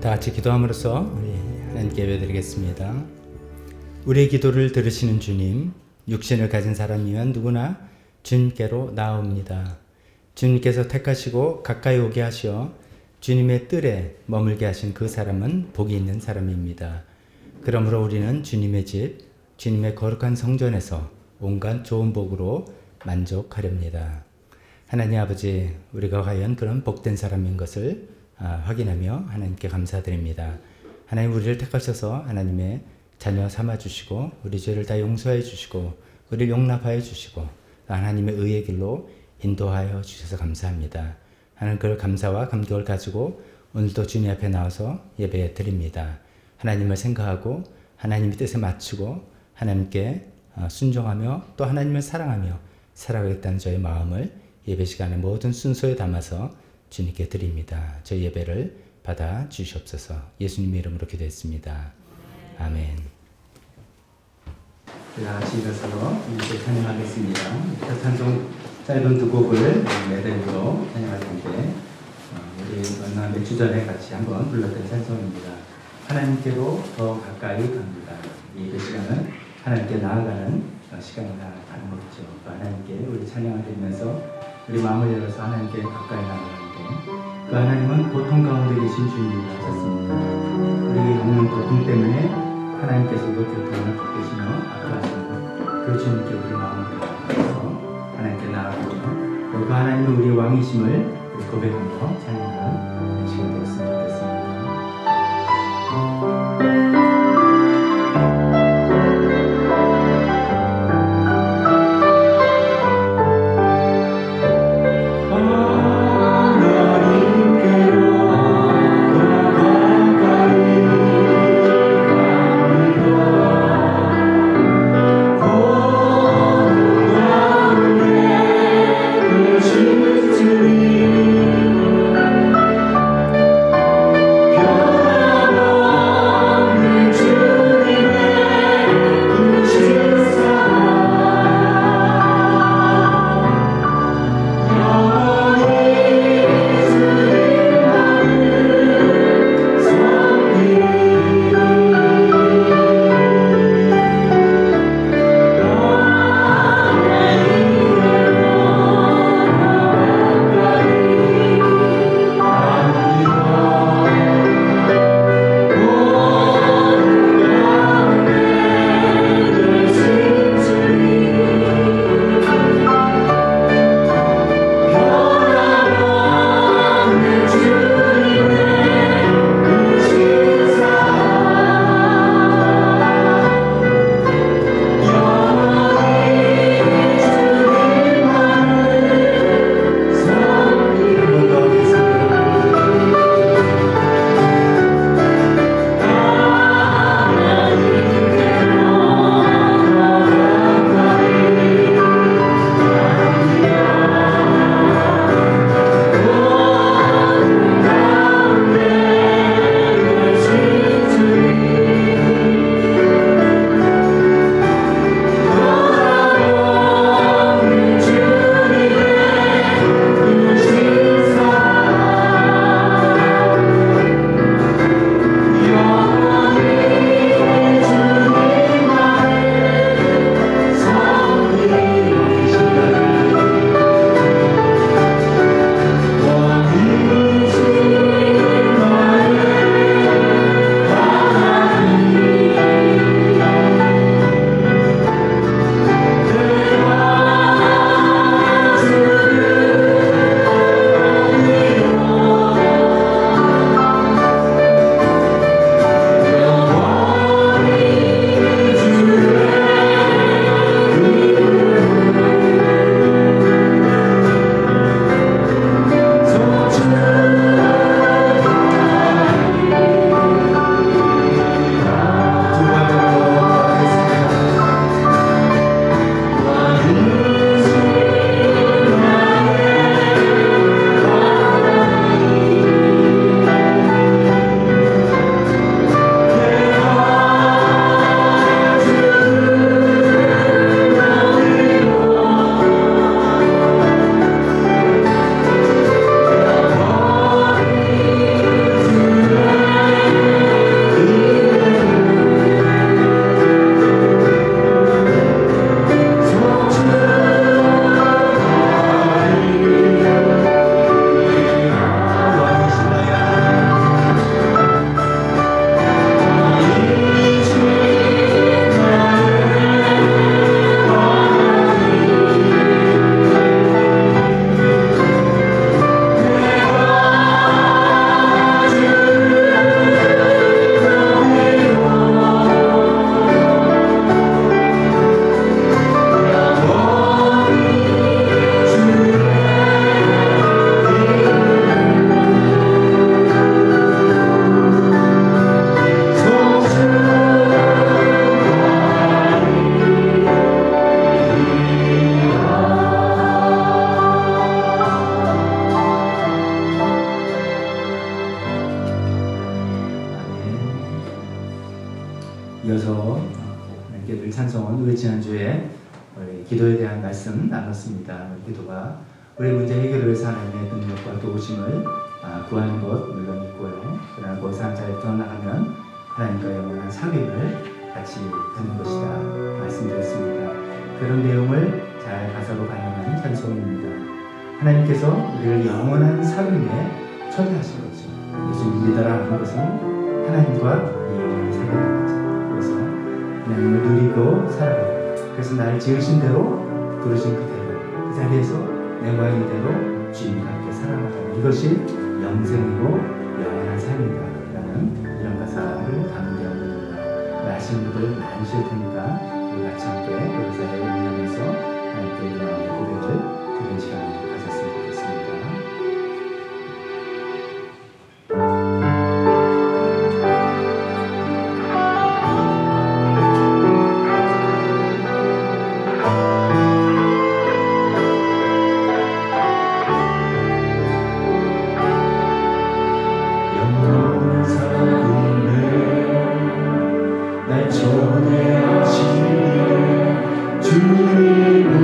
다 같이 기도함으로써 우리 하나님께 예배드리겠습니다. 우리의 기도를 들으시는 주님, 육신을 가진 사람이면 누구나 주님께로 나옵니다. 주님께서 택하시고 가까이 오게 하시어 주님의 뜰에 머물게 하신 그 사람은 복이 있는 사람입니다. 그러므로 우리는 주님의 집, 주님의 거룩한 성전에서 온갖 좋은 복으로 만족하렵니다. 하나님 아버지, 우리가 과연 그런 복된 사람인 것을 확인하며 하나님께 감사드립니다. 하나님, 우리를 택하셔서 하나님의 자녀 삼아주시고 우리 죄를 다 용서해 주시고 우리를 용납하여 주시고 하나님의 의의 길로 인도하여 주셔서 감사합니다. 하나님, 그 감사와 감격을 가지고 오늘도 주님 앞에 나와서 예배 드립니다. 하나님을 생각하고 하나님의 뜻에 맞추고 하나님께 순종하며 또 하나님을 사랑하며 살아가겠다는 저의 마음을 예배 시간의 모든 순서에 담아서 주님께 드립니다. 저희 예배를 받아 주시옵소서. 예수님의 이름으로 기도했습니다. 아멘. 자, 같이 일어서서 이제 찬양하겠습니다. 첫 찬송 짧은 두 곡을 메들리로 찬양할 텐데 우리 얼마 몇 주 전에 같이 한번 불렀던 찬송입니다. 하나님께로 더 가까이 갑니다. 이 예배 시간은 하나님께 나아가는 시간이라 하는 거죠. 하나님께 우리 찬양을 드리면서 우리 마음을 열어서 하나님께 가까이 나아가는데 그 하나님은 고통 가운데 계신 주님을 하셨습니다. 우리 겪는 고통 때문에 하나님께서 그 고통을 겪으시며 아파하시는 그 주님께 우리 마음을 열어서 하나님께 나아가고 그 하나님은 우리 왕이심을 고백하며 찬양하는 시간 되었으면 좋겠습니다. 기도에 대한 말씀 나눴습니다. 우리 기도가 우리 문제 해결을 위해서 하나님의 능력과 도우심을 구하는 것 물론 있고요. 그러나 거기서 잘 떠나가면 하나님과 영원한 사귐을 같이 하는 것이다 말씀드렸습니다. 그런 내용을 잘 가사로 반영한 찬송입니다. 하나님께서 우리를 영원한 사귐에 초대하신 거죠. 예수님 믿어라 하는 것은 하나님과 영원한 사귐인 거죠. 그래서 하나님을 누리고 살아가고, 그래서 나를 지으신 대로 부르신 그대로 그 자리에서 내 모양이대로 주님과 함께 살아가는 이것이 영생이고 영원한 삶이다 라는 이런 가사를 담은 내용입니다. 아시는 분들 많으실 테니까 우리 같이 함께 그 가사를 의미하면서 하나님께 일어나는 고백을 드리는 시간을 가졌으면 좋겠습니다. 날 초대하시네 주님을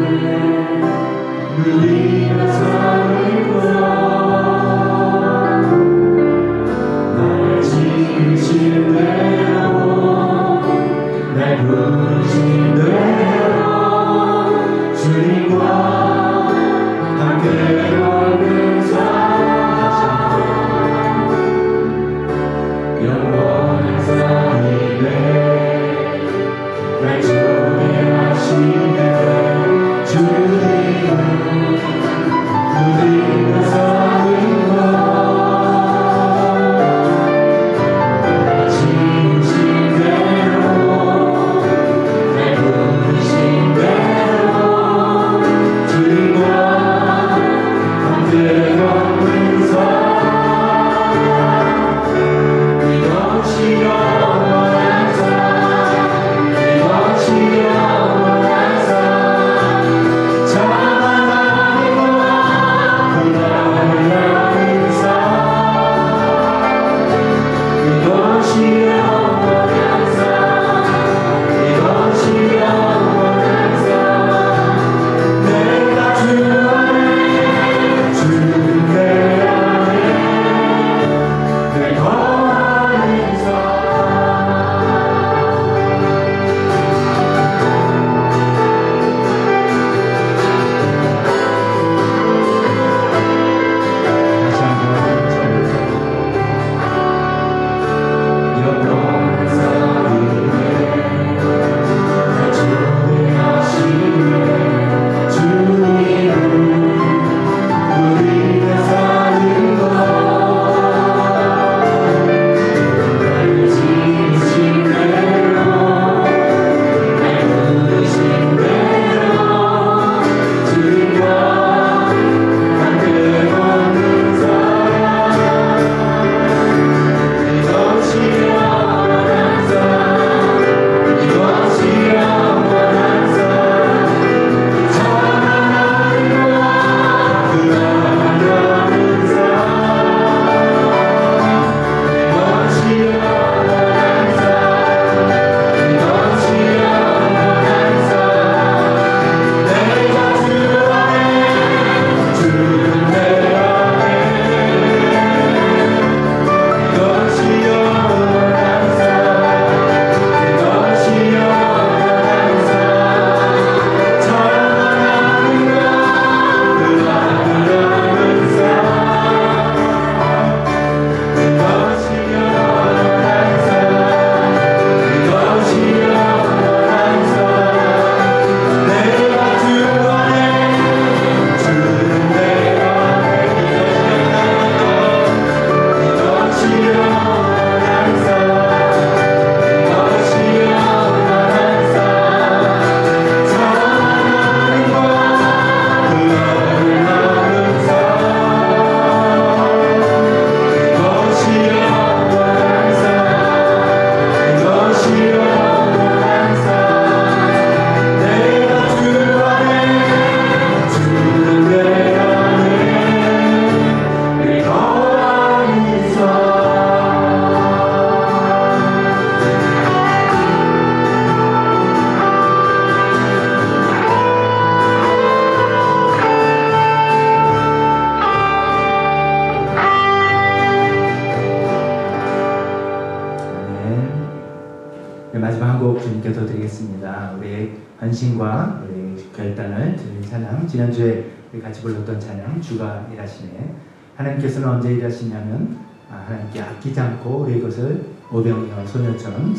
전신과 우리 결단을 드리는 찬양, 지난주에 우리 같이 불렀던 찬양 주가 일하시네. 하나님께서는 언제 일하시냐면 하나님께 아끼지 않고 우리 것을 오병이어 소녀처럼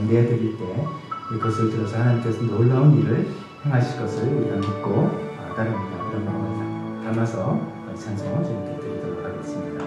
내드릴 때 이것을 들어서 하나님께서 놀라운 일을 행하실 것을 우리가 믿고 따릅니다. 이런 마음을 담아서 찬송을 주님께 드리도록 하겠습니다.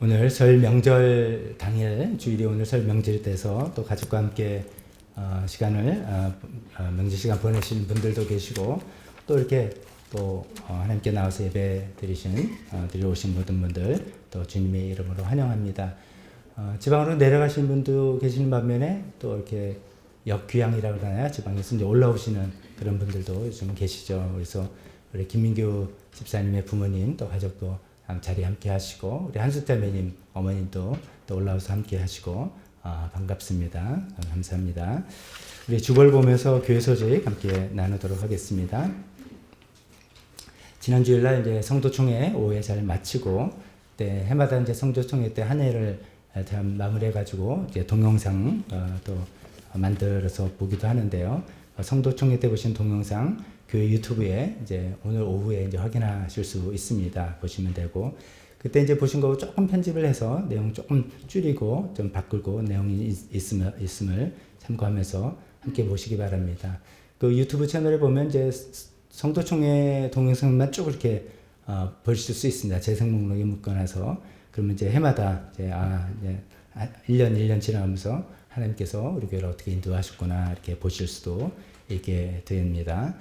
오늘 설 명절 당일 주일이 오늘 설 명절이 돼서 또 가족과 함께 시간을 명절 시간 보내시는 분들도 계시고 또 이렇게 또 하나님께 나와서 예배 드려오신 모든 분들 또 주님의 이름으로 환영합니다. 지방으로 내려가신 분도 계시는 반면에 또 이렇게 역귀향이라고 하나요? 지방에서 이제 올라오시는 그런 분들도 요즘 계시죠. 그래서 우리 김민규 집사님의 부모님 또 가족도 자리에 함께 하시고 우리 한수태매님 어머님도 또 올라와서 함께 하시고 반갑습니다. 감사합니다. 우리 주걸 보면서 교회 소식 함께 나누도록 하겠습니다. 지난 주일날 이제 성도총회 오후에 잘 마치고 때 해마다 이제 성도총회 때 한 해를 마무리해가지고 이제 동영상 또 만들어서 보기도 하는데요. 성도총회 때 보신 동영상 교회 유튜브에 이제 오늘 오후에 이제 확인하실 수 있습니다. 보시면 되고 그때 이제 보신 거 조금 편집을 해서 내용 조금 줄이고 좀 바꾸고 내용이 있음을 참고하면서 함께 보시기 바랍니다. 그 유튜브 채널에 보면 이제 성도총회 동영상만 쭉 이렇게 보실 수 있습니다. 재생 목록에 묶어놔서 그러면 이제 해마다 이제 1년 지나면서 하나님께서 우리 교회를 어떻게 인도하셨구나 이렇게 보실 수도 있게 됩니다.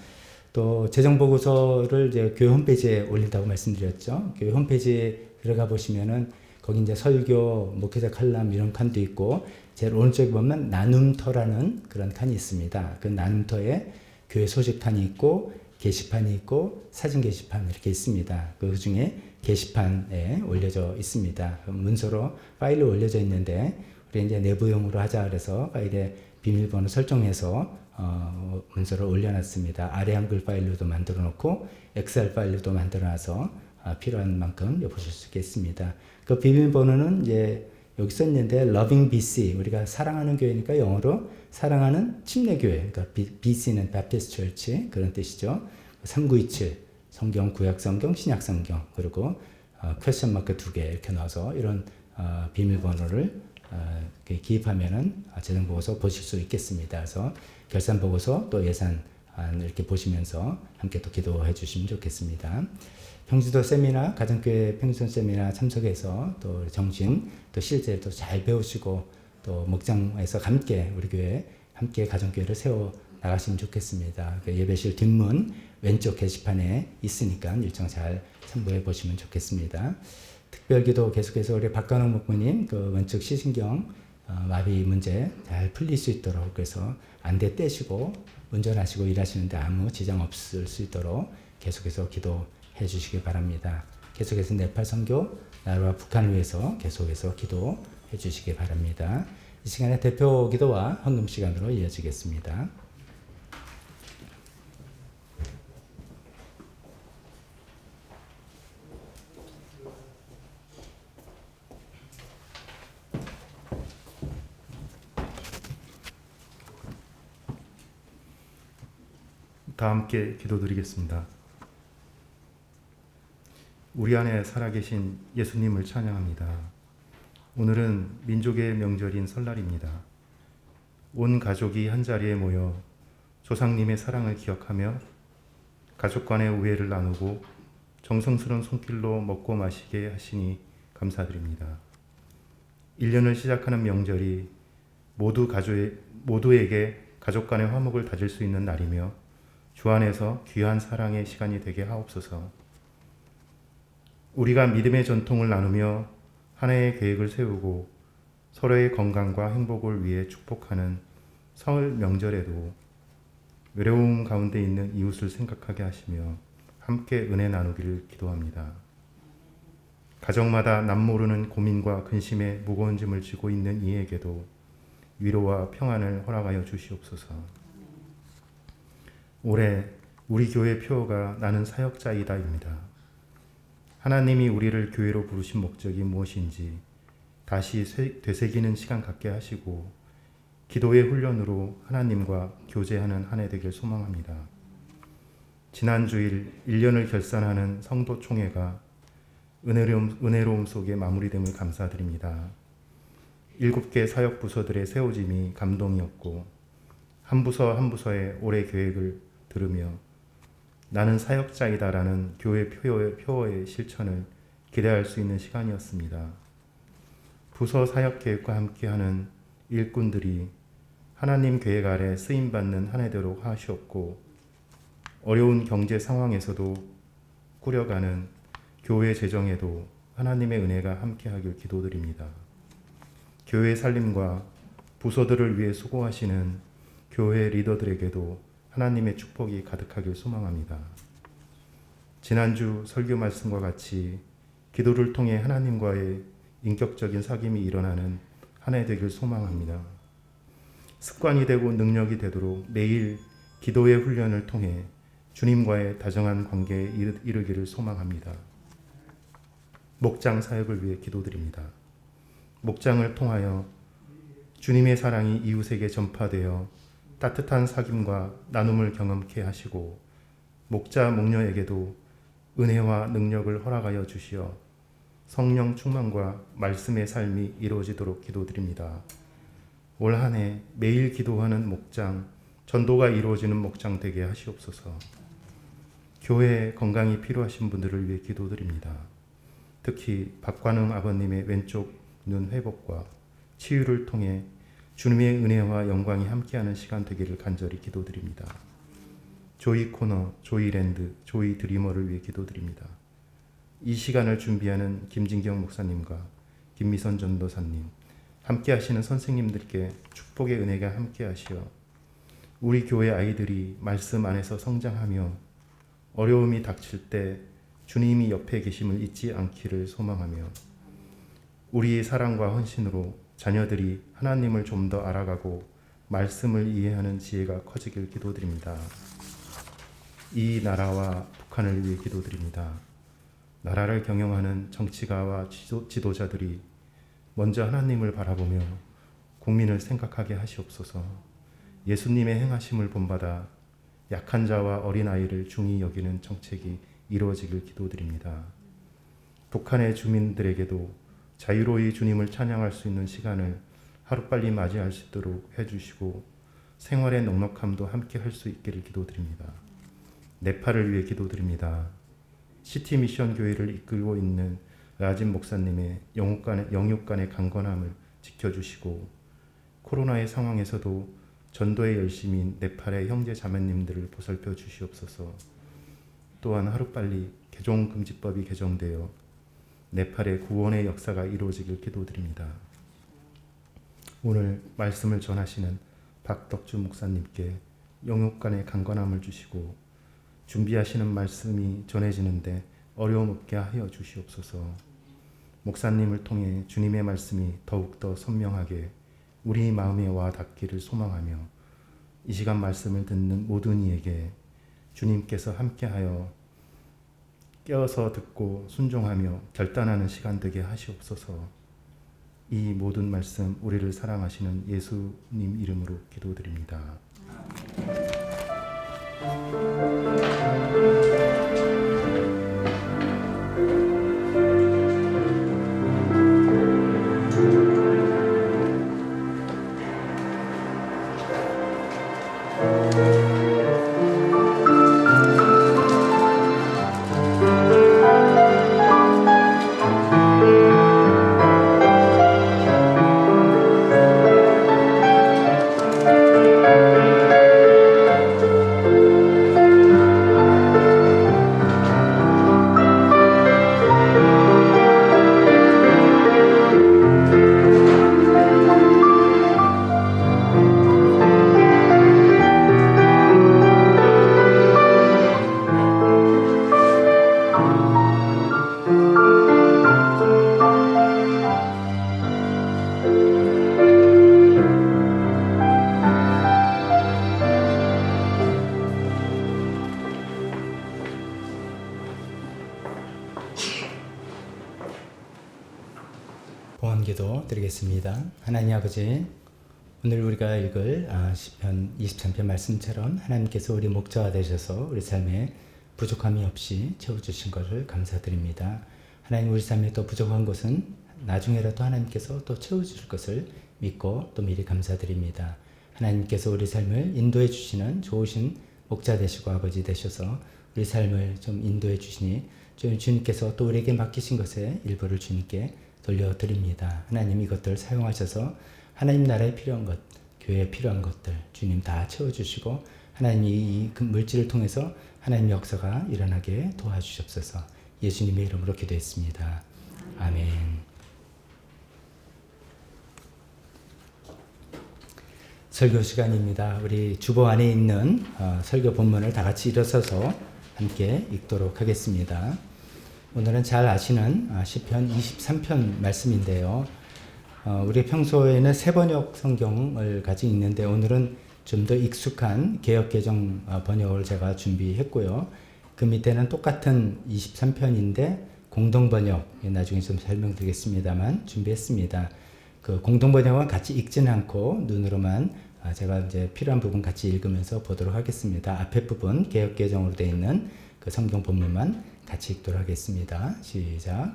또 재정보고서를 이제 교회 홈페이지에 올린다고 말씀드렸죠. 교회 홈페이지에 들어가 보시면은 거기 이제 설교, 목회자 칼럼 이런 칸도 있고 제일 오른쪽에 보면 나눔터라는 그런 칸이 있습니다. 그 나눔터에 교회 소식 칸이 있고 게시판이 있고 사진 게시판 이렇게 있습니다. 그 중에 게시판에 올려져 있습니다. 문서로 파일로 올려져 있는데 우리 이제 내부용으로 하자 그래서 파일에 비밀번호 설정해서 문서를 올려놨습니다. 아래 한글 파일로도 만들어 놓고 엑셀 파일로도 만들어 놔서 필요한 만큼 보실 수 있겠습니다. 그 비밀번호는 이제 여기 썼는데 Loving BC 우리가 사랑하는 교회니까 영어로 사랑하는 침례교회 그러니까 BC는 Baptist Church 그런 뜻이죠. 3927 성경 구약 성경 신약 성경 그리고 퀘스천 마크 2개 이렇게 넣어서 이런 비밀번호를 기입하면은 재정보고서 보실 수 있겠습니다. 그래서 결산보고서 또 예산 이렇게 보시면서 함께 또 기도해 주시면 좋겠습니다. 평지도 세미나 가정교회 평지도 세미나 참석해서 또 정신 또 실제 또 잘 배우시고 또 목장에서 함께 우리 교회 함께 가정교회를 세워 나가시면 좋겠습니다. 예배실 뒷문 왼쪽 게시판에 있으니까 일정 잘 참고해 보시면 좋겠습니다. 특별기도 계속해서 우리 박관홍 목사님 그 왼쪽 시신경 마비 문제 잘 풀릴 수 있도록 그래서 안대 떼시고 운전하시고 일하시는데 아무 지장 없을 수 있도록 계속해서 기도해 주시기 바랍니다. 계속해서 네팔 선교 나라와 북한을 위해서 계속해서 기도해 주시기 바랍니다. 이 시간에 대표 기도와 헌금 시간으로 이어지겠습니다. 다 함께 기도드리겠습니다. 우리 안에 살아계신 예수님을 찬양합니다. 오늘은 민족의 명절인 설날입니다. 온 가족이 한자리에 모여 조상님의 사랑을 기억하며 가족 간의 우애를 나누고 정성스러운 손길로 먹고 마시게 하시니 감사드립니다. 1년을 시작하는 명절이 모두에게 가족 간의 화목을 다질 수 있는 날이며 주 안에서 귀한 사랑의 시간이 되게 하옵소서. 우리가 믿음의 전통을 나누며 한 해의 계획을 세우고 서로의 건강과 행복을 위해 축복하는 설 명절에도 외로움 가운데 있는 이웃을 생각하게 하시며 함께 은혜 나누기를 기도합니다. 가정마다 남모르는 고민과 근심의 무거운 짐을 지고 있는 이에게도 위로와 평안을 허락하여 주시옵소서. 올해 우리 교회 표어가 나는 사역자이다입니다. 하나님이 우리를 교회로 부르신 목적이 무엇인지 다시 되새기는 시간 갖게 하시고 기도의 훈련으로 하나님과 교제하는 한 해 되길 소망합니다. 지난 주일 1년을 결산하는 성도총회가 은혜로움 속에 마무리됨을 감사드립니다. 7개 사역부서들의 세워짐이 감동이었고 한 부서 한 부서의 올해 계획을 들으며 나는 사역자이다라는 교회 표어의 실천을 기대할 수 있는 시간이었습니다. 부서 사역 계획과 함께하는 일꾼들이 하나님 계획 아래 쓰임받는 한 해 되도록 하시옵고, 어려운 경제 상황에서도 꾸려가는 교회 재정에도 하나님의 은혜가 함께하길 기도드립니다. 교회 살림과 부서들을 위해 수고하시는 교회 리더들에게도 하나님의 축복이 가득하길 소망합니다. 지난주 설교 말씀과 같이 기도를 통해 하나님과의 인격적인 사귐이 일어나는 한 해 되길 소망합니다. 습관이 되고 능력이 되도록 매일 기도의 훈련을 통해 주님과의 다정한 관계에 이르기를 소망합니다. 목장 사역을 위해 기도드립니다. 목장을 통하여 주님의 사랑이 이웃에게 전파되어 따뜻한 사귐과 나눔을 경험케 하시고, 목자 목녀에게도 은혜와 능력을 허락하여 주시어 성령 충만과 말씀의 삶이 이루어지도록 기도드립니다. 올 한 해 매일 기도하는 목장, 전도가 이루어지는 목장 되게 하시옵소서. 교회에 건강이 필요하신 분들을 위해 기도드립니다. 특히 박관웅 아버님의 왼쪽 눈 회복과 치유를 통해 주님의 은혜와 영광이 함께하는 시간 되기를 간절히 기도드립니다. 조이 코너, 조이 랜드, 조이 드리머를 위해 기도드립니다. 이 시간을 준비하는 김진경 목사님과 김미선 전도사님, 함께 하시는 선생님들께 축복의 은혜가 함께 하시어 우리 교회 아이들이 말씀 안에서 성장하며 어려움이 닥칠 때 주님이 옆에 계심을 잊지 않기를 소망하며, 우리의 사랑과 헌신으로 자녀들이 하나님을 좀 더 알아가고 말씀을 이해하는 지혜가 커지길 기도드립니다. 이 나라와 북한을 위해 기도드립니다. 나라를 경영하는 정치가와 지도자들이 먼저 하나님을 바라보며 국민을 생각하게 하시옵소서. 예수님의 행하심을 본받아 약한 자와 어린아이를 중히 여기는 정책이 이루어지길 기도드립니다. 북한의 주민들에게도 자유로이 주님을 찬양할 수 있는 시간을 하루빨리 맞이할 수 있도록 해주시고, 생활의 넉넉함도 함께 할 수 있기를 기도드립니다. 네팔을 위해 기도드립니다. 시티 미션 교회를 이끌고 있는 라진 목사님의 영육간의 강건함을 지켜주시고, 코로나의 상황에서도 전도의 열심인 네팔의 형제 자매님들을 보살펴 주시옵소서. 또한 하루빨리 개종금지법이 개정되어 네팔의 구원의 역사가 이루어지길 기도드립니다. 오늘 말씀을 전하시는 박덕주 목사님께 영육간의 강건함을 주시고, 준비하시는 말씀이 전해지는데 어려움 없게 하여 주시옵소서. 목사님을 통해 주님의 말씀이 더욱더 선명하게 우리 마음에 와 닿기를 소망하며, 이 시간 말씀을 듣는 모든 이에게 주님께서 함께하여 깨어서 듣고 순종하며 결단하는 시간 되게 하시옵소서. 이 모든 말씀 우리를 사랑하시는 예수님 이름으로 기도드립니다. 봉헌기도 드리겠습니다. 하나님 아버지, 오늘 우리가 읽을 시편 23편 말씀처럼 하나님께서 우리 목자가 되셔서 우리 삶에 부족함이 없이 채워주신 것을 감사드립니다. 하나님, 우리 삶에 또 부족한 것은 나중에라도 하나님께서 또 채워주실 것을 믿고 또 미리 감사드립니다. 하나님께서 우리 삶을 인도해 주시는 좋으신 목자 되시고 아버지 되셔서 우리 삶을 좀 인도해 주시니 주님께서 또 우리에게 맡기신 것의 일부를 주님께 돌려드립니다. 하나님 이것들 사용하셔서 하나님 나라에 필요한 것, 교회에 필요한 것들 주님 다 채워주시고 하나님이 이 물질을 통해서 하나님 역사가 일어나게 도와주시옵소서. 예수님의 이름으로 기도했습니다. 아멘. 설교 시간입니다. 우리 주보 안에 있는 설교 본문을 다 같이 일어서서 함께 읽도록 하겠습니다. 오늘은 잘 아시는 시편 23편 말씀인데요. 우리 평소에는 새번역 성경을 가지고 있는데 오늘은 좀 더 익숙한 개역개정 번역을 제가 준비했고요. 그 밑에는 똑같은 23편인데 공동번역, 나중에 좀 설명드리겠습니다만 준비했습니다. 그 공동번역은 같이 읽지는 않고 눈으로만 제가 이제 필요한 부분 같이 읽으면서 보도록 하겠습니다. 앞에 부분 개역개정으로 되어 있는 그 성경 본문만 같이 읽도록 하겠습니다. 시작.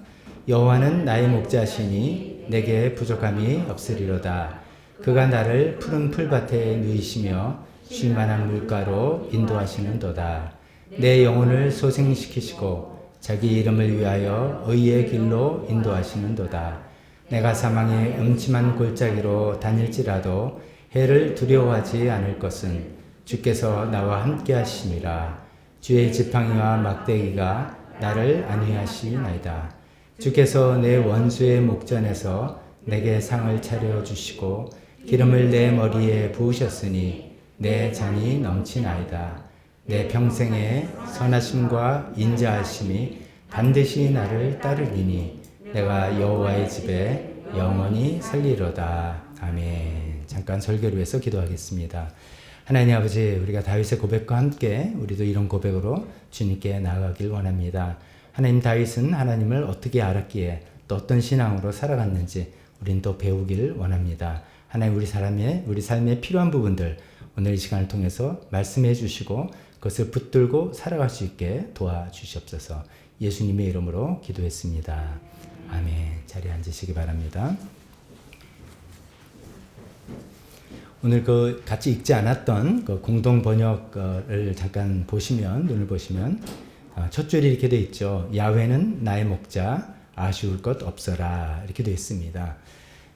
여호와는 나의 목자시니 내게 부족함이 없으리로다. 그가 나를 푸른 풀밭에 누이시며 쉴만한 물가로 인도하시는도다. 내 영혼을 소생시키시고 자기 이름을 위하여 의의 길로 인도하시는도다. 내가 사망의 음침한 골짜기로 다닐지라도 해를 두려워하지 않을 것은 주께서 나와 함께 하심이라. 주의 지팡이와 막대기가 나를 안위하시나이다. 주께서 내 원수의 목전에서 내게 상을 차려주시고 기름을 내 머리에 부으셨으니 내 잔이 넘치나이다. 내 평생에 선하심과 인자하심이 반드시 나를 따르리니 내가 여호와의 집에 영원히 살리로다. 아멘. 잠깐 설교를 위해서 기도하겠습니다. 하나님 아버지, 우리가 다윗의 고백과 함께 우리도 이런 고백으로 주님께 나아가길 원합니다. 하나님, 다윗은 하나님을 어떻게 알았기에 또 어떤 신앙으로 살아갔는지 우린 또 배우길 원합니다. 하나님, 우리 삶에 필요한 부분들 오늘 이 시간을 통해서 말씀해 주시고 그것을 붙들고 살아갈 수 있게 도와주시옵소서. 예수님의 이름으로 기도했습니다. 아멘. 자리에 앉으시기 바랍니다. 오늘 그 같이 읽지 않았던 그 공동 번역을 잠깐 보시면, 눈을 보시면 첫 줄이 이렇게 되어 있죠. 야훼는 나의 목자, 아쉬울 것 없어라. 이렇게 되어 있습니다.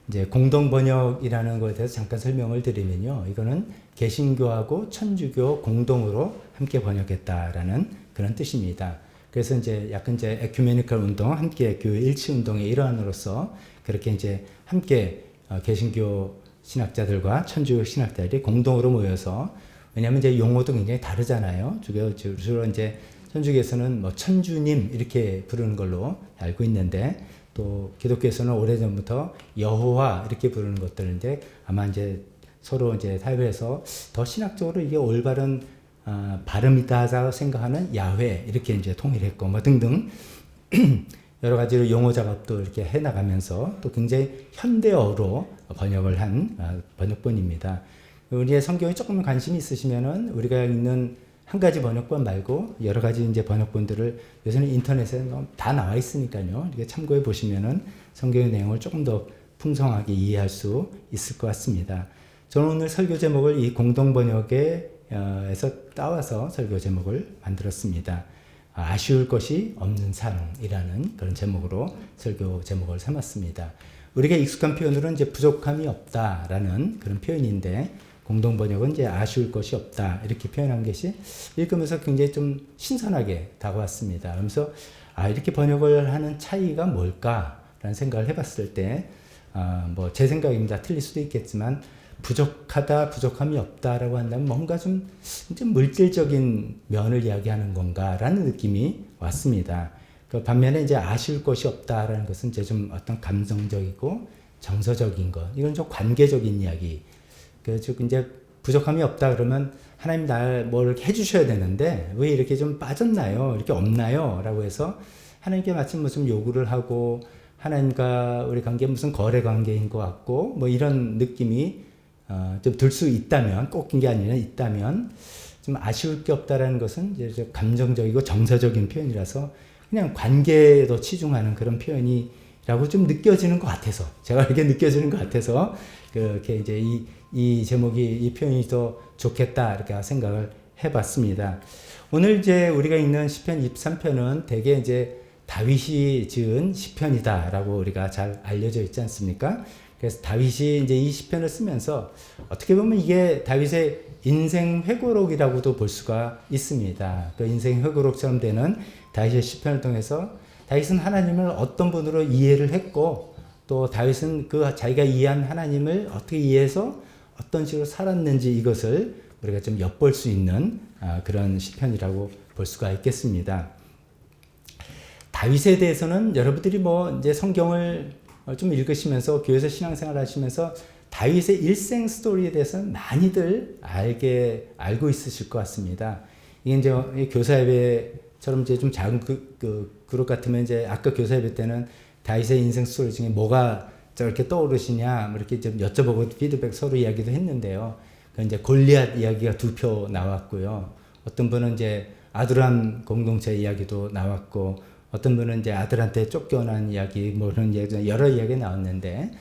이제 공동 번역이라는 것에 대해서 잠깐 설명을 드리면요. 이거는 개신교하고 천주교 공동으로 함께 번역했다라는 그런 뜻입니다. 그래서 이제 약간 이제 에큐메니컬 운동, 함께 교회 일치 운동의 일환으로서 그렇게 이제 함께 개신교 신학자들과 천주교 신학자들이 공동으로 모여서, 왜냐하면 이제 용어도 굉장히 다르잖아요. 주로 이제 천주교에서는 뭐 천주님 이렇게 부르는 걸로 알고 있는데, 또 기독교에서는 오래전부터 여호와 이렇게 부르는 것들인데, 아마 이제 서로 이제 타협해서 더 신학적으로 이게 올바른 발음이다 생각하는 야훼 이렇게 이제 통일했고 뭐 등등 여러 가지로 용어 작업도 이렇게 해 나가면서 또 굉장히 현대어로 번역을 한 번역본입니다. 우리의 성경에 조금 관심이 있으시면은 우리가 읽는 한 가지 번역본 말고 여러 가지 이제 번역본들을 요새는 인터넷에 다 나와 있으니까요. 이렇게 참고해 보시면은 성경의 내용을 조금 더 풍성하게 이해할 수 있을 것 같습니다. 저는 오늘 설교 제목을 이 공동 번역에서 따와서 설교 제목을 만들었습니다. 아쉬울 것이 없는 삶이라는 그런 제목으로 설교 제목을 삼았습니다. 우리가 익숙한 표현으로는 이제 부족함이 없다라는 그런 표현인데, 공동 번역은 이제 아쉬울 것이 없다 이렇게 표현한 것이 읽으면서 굉장히 좀 신선하게 다가왔습니다. 그러면서 이렇게 번역을 하는 차이가 뭘까라는 생각을 해봤을 때, 뭐 제 생각입니다. 틀릴 수도 있겠지만 부족하다, 부족함이 없다라고 한다면 뭔가 좀 물질적인 면을 이야기하는 건가라는 느낌이 왔습니다. 그 반면에 이제 아쉬울 것이 없다라는 것은 이제 좀 어떤 감성적이고 정서적인 것, 이건 좀 관계적인 이야기. 즉 이제 부족함이 없다 그러면 하나님 날 뭘 해주셔야 되는데 왜 이렇게 좀 빠졌나요? 이렇게 없나요? 라고 해서 하나님께 마치 무슨 요구를 하고 하나님과 우리 관계 무슨 거래 관계인 것 같고 뭐 이런 느낌이 좀 들 수 있다면, 꼭 긴 게 아니라 있다면 좀 아쉬울 게 없다라는 것은 이제 좀 감정적이고 정서적인 표현이라서 그냥 관계에도 치중하는 그런 표현이라고 좀 느껴지는 것 같아서, 제가 이렇게 느껴지는 것 같아서 그렇게 이제 이 제목이, 이 표현이 더 좋겠다 이렇게 생각을 해봤습니다. 오늘 이제 우리가 읽는 시편 23편은 대개 이제 다윗이 지은 시편이다라고 우리가 잘 알려져 있지 않습니까? 그래서 다윗이 이제 이 시편을 쓰면서 어떻게 보면 이게 다윗의 인생 회고록이라고도 볼 수가 있습니다. 그 인생 회고록처럼 되는 다윗의 시편을 통해서 다윗은 하나님을 어떤 분으로 이해를 했고 또 다윗은 그 자기가 이해한 하나님을 어떻게 이해해서 어떤 식으로 살았는지 이것을 우리가 좀 엿볼 수 있는 그런 시편이라고 볼 수가 있겠습니다. 다윗에 대해서는 여러분들이 뭐 이제 성경을 좀 읽으시면서 교회에서 신앙생활 하시면서 다윗의 일생 스토리에 대해서 많이들 알고 있으실 것 같습니다. 이게 이제 교사 예배처럼 이제 좀 작은 그룹 같으면 이제 아까 교사 예배 때는 다윗의 인생 스토리 중에 뭐가 저렇게 떠오르시냐 뭐 이렇게 좀 여쭤보고 피드백 서로 이야기도 했는데요. 그 이제 골리앗 이야기가 2표 나왔고요. 어떤 분은 이제 아두람 공동체 이야기도 나왔고 어떤 분은 이제 아들한테 쫓겨난 이야기 뭐 그런 이야기 여러 이야기가 나왔는데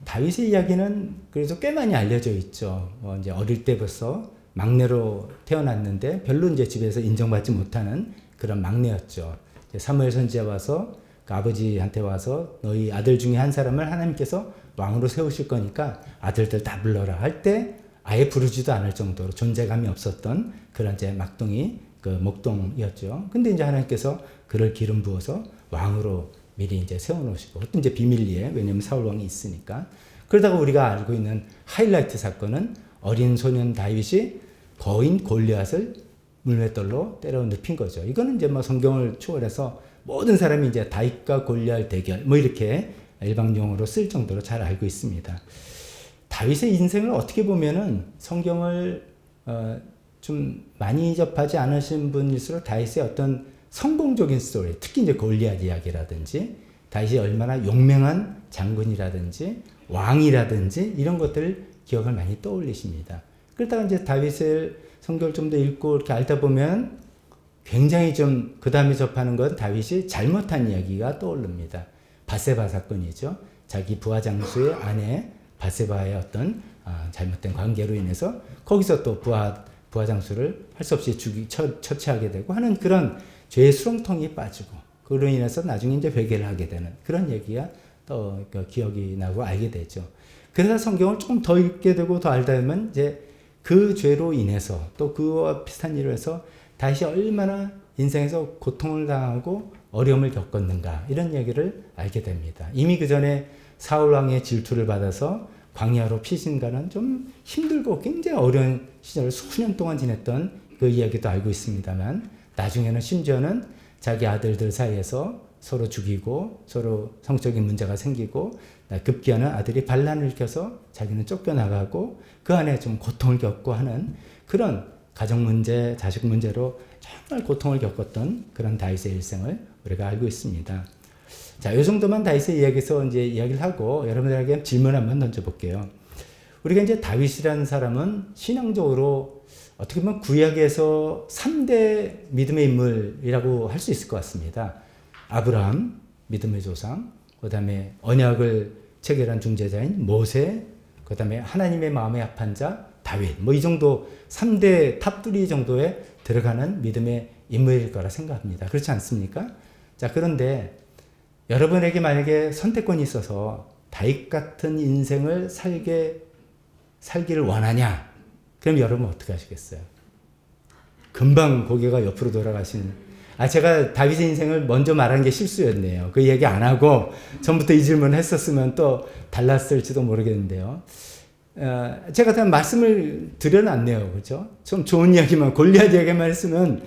다윗의 이야기는 그래서 꽤 많이 알려져 있죠. 이제 어릴 때부터 막내로 태어났는데 별로 이제 집에서 인정받지 못하는 그런 막내였죠. 사무엘 선지자 와서 그 아버지한테 와서 너희 아들 중에 한 사람을 하나님께서 왕으로 세우실 거니까 아들들 다 불러라 할 때 아예 부르지도 않을 정도로 존재감이 없었던 그런 이제 막둥이 그 목동이었죠. 근데 이제 하나님께서 그를 기름 부어서 왕으로 미리 이제 세워놓으시고, 그것도 이제 비밀리에, 왜냐면 사울 왕이 있으니까. 그러다가 우리가 알고 있는 하이라이트 사건은 어린 소년 다윗이 거인 골리앗을 물맷돌로 때려 눕힌 거죠. 이거는 이제 뭐 성경을 초월해서 모든 사람이 이제 다윗과 골리앗 대결, 뭐 이렇게 일반 용어로 쓸 정도로 잘 알고 있습니다. 다윗의 인생을 어떻게 보면은 성경을 좀 많이 접하지 않으신 분일수록 다윗의 어떤 성공적인 스토리, 특히 이제 골리앗 이야기라든지 다윗이 얼마나 용맹한 장군이라든지 왕이라든지 이런 것들을 기억을 많이 떠올리십니다. 그러다가 이제 다윗을 성경을 좀 더 읽고 이렇게 알다 보면 굉장히 좀 그 다음에 접하는 건 다윗이 잘못한 이야기가 떠오릅니다. 바세바 사건이죠. 자기 부하장수의 아내 바세바의 어떤 잘못된 관계로 인해서 거기서 또 부하장수를 할 수 없이 처치하게 되고 하는 그런 죄의 수렁통이 빠지고 그로 인해서 나중에 이제 회개를 하게 되는 그런 얘기가 또 기억이 나고 알게 되죠. 그래서 성경을 조금 더 읽게 되고 더 알다 보면 이제 그 죄로 인해서 또 그와 비슷한 일을 해서 다시 얼마나 인생에서 고통을 당하고 어려움을 겪었는가 이런 얘기를 알게 됩니다. 이미 그 전에 사울 왕의 질투를 받아서 광야로 피신가는 좀 힘들고 굉장히 어려운 시절을 수년 동안 지냈던 그 이야기도 알고 있습니다만 나중에는 심지어는 자기 아들들 사이에서 서로 죽이고 서로 성적인 문제가 생기고 급기야는 아들이 반란을 일으켜서 자기는 쫓겨나가고 그 안에 좀 고통을 겪고 하는 그런 가정 문제, 자식 문제로 정말 고통을 겪었던 그런 다윗의 일생을 우리가 알고 있습니다. 자, 이 정도만 다윗의 이야기에서 이제 이야기를 하고 여러분들에게 질문 한번 던져볼게요. 우리가 이제 다윗이라는 사람은 신앙적으로 어떻게 보면 구약에서 3대 믿음의 인물이라고 할 수 있을 것 같습니다. 아브라함, 믿음의 조상, 그 다음에 언약을 체결한 중재자인 모세, 그 다음에 하나님의 마음에 합한 자, 다윗. 뭐 이 정도 3대 탑3 정도에 들어가는 믿음의 인물일 거라 생각합니다. 그렇지 않습니까? 자, 그런데 여러분에게 만약에 선택권이 있어서 다윗 같은 인생을 살기를 원하냐? 그럼 여러분 어떻게 하시겠어요? 금방 고개가 옆으로 돌아가시는. 제가 다윗의 인생을 먼저 말한 게 실수였네요. 그 얘기 안 하고 전부터 이 질문을 했었으면 또 달랐을지도 모르겠는데요. 제가 다 말씀을 드려놨네요. 그렇죠? 좀 좋은 이야기만, 골리앗 이야기만 했으면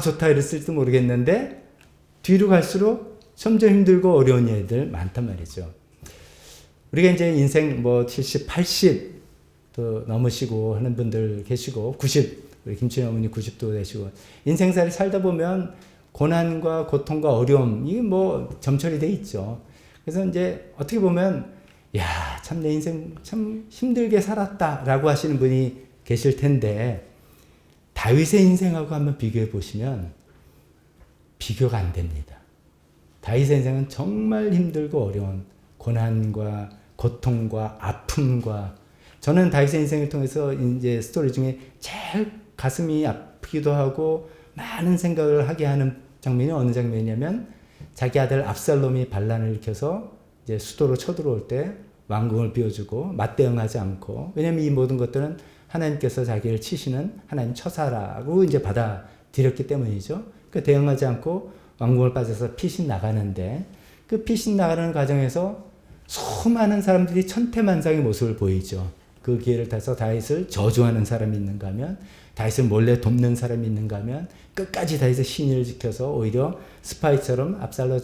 좋다 이랬을지도 모르겠는데 뒤로 갈수록 점점 힘들고 어려운 일들 많단 말이죠. 우리가 이제 인생 뭐 70, 80도 넘으시고 하는 분들 계시고 90, 우리 김치현 어머니 90도 되시고 인생살이 살다 보면 고난과 고통과 어려움 이게 뭐 점철이 돼 있죠. 그래서 이제 어떻게 보면 참 내 인생 참 힘들게 살았다라고 하시는 분이 계실 텐데 다윗의 인생하고 한번 비교해 보시면 비교가 안 됩니다. 다윗의 인생은 정말 힘들고 어려운 고난과 고통과 아픔과 저는 다윗의 인생을 통해서 이제 스토리 중에 제일 가슴이 아프기도 하고 많은 생각을 하게 하는 장면이 어느 장면이냐면 자기 아들 압살롬이 반란을 일으켜서 이제 수도로 쳐들어올 때 왕궁을 비워주고 맞대응하지 않고, 왜냐면 이 모든 것들은 하나님께서 자기를 치시는 하나님 처사라고 이제 받아들였기 때문이죠. 그 대응하지 않고 왕궁을 빠져서 피신 나가는데, 그 피신 나가는 과정에서 수많은 사람들이 천태만상의 모습을 보이죠. 그 기회를 타서 다윗을 저주하는 사람이 있는가 하면, 다윗을 몰래 돕는 사람이 있는가 하면, 끝까지 다윗의 신의를 지켜서 오히려 스파이처럼 압살롬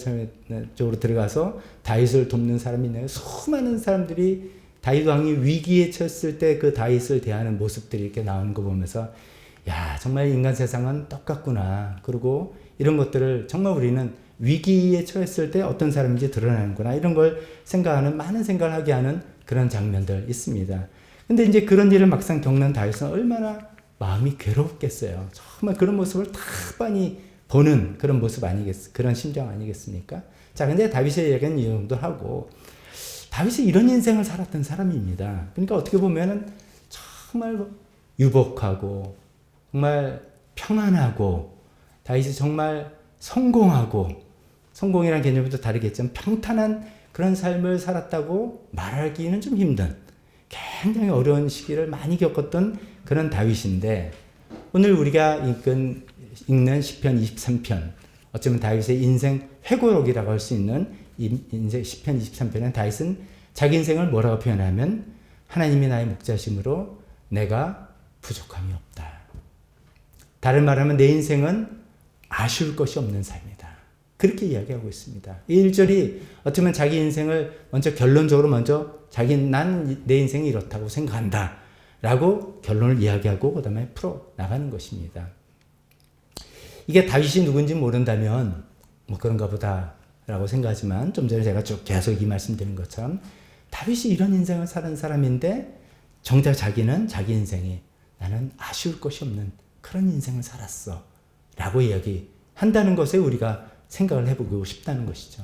쪽으로 들어가서 다윗을 돕는 사람이 있는가, 수많은 사람들이 다윗 왕이 위기에 처했을 때 그 다윗을 대하는 모습들이 이렇게 나오는 거 보면서, 야, 정말 인간 세상은 똑같구나. 그리고 이런 것들을 정말 우리는 위기에 처했을 때 어떤 사람인지 드러나는구나. 이런 걸 생각하는, 많은 생각을 하게 하는 그런 장면들 있습니다. 근데 이제 그런 일을 막상 겪는 다윗은 얼마나 마음이 괴롭겠어요. 정말 그런 모습을 다 많이 보는 그런 모습 그런 심정 아니겠습니까? 자, 근데 다윗의 얘기는 이 정도 하고, 다윗이 이런 인생을 살았던 사람입니다. 그러니까 어떻게 보면은 정말 유복하고, 정말 평안하고, 다윗이 정말 성공이라는 개념도 다르겠지만 평탄한 그런 삶을 살았다고 말하기는 좀 힘든, 굉장히 어려운 시기를 많이 겪었던 그런 다윗인데, 오늘 우리가 읽는 시편 23편, 어쩌면 다윗의 인생 회고록이라고 할 수 있는 인생 시편 23편은 다윗은 자기 인생을 뭐라고 표현하면, 하나님이 나의 목자심으로 내가 부족함이 없다. 다른 말하면 내 인생은 아쉬울 것이 없는 삶이다. 그렇게 이야기하고 있습니다. 이 1절이 어쩌면 자기 인생을 먼저 결론적으로 난 내 인생이 이렇다고 생각한다 라고 결론을 이야기하고 그 다음에 풀어 나가는 것입니다. 이게 다윗이 누군지 모른다면 뭐 그런가 보다 라고 생각하지만, 좀 전에 제가 쭉 계속 이 말씀드린 것처럼 다윗이 이런 인생을 사는 사람인데, 정작 자기는 자기 인생이 나는 아쉬울 것이 없는 그런 인생을 살았어 라고 이야기한다는 것에 우리가 생각을 해보고 싶다는 것이죠.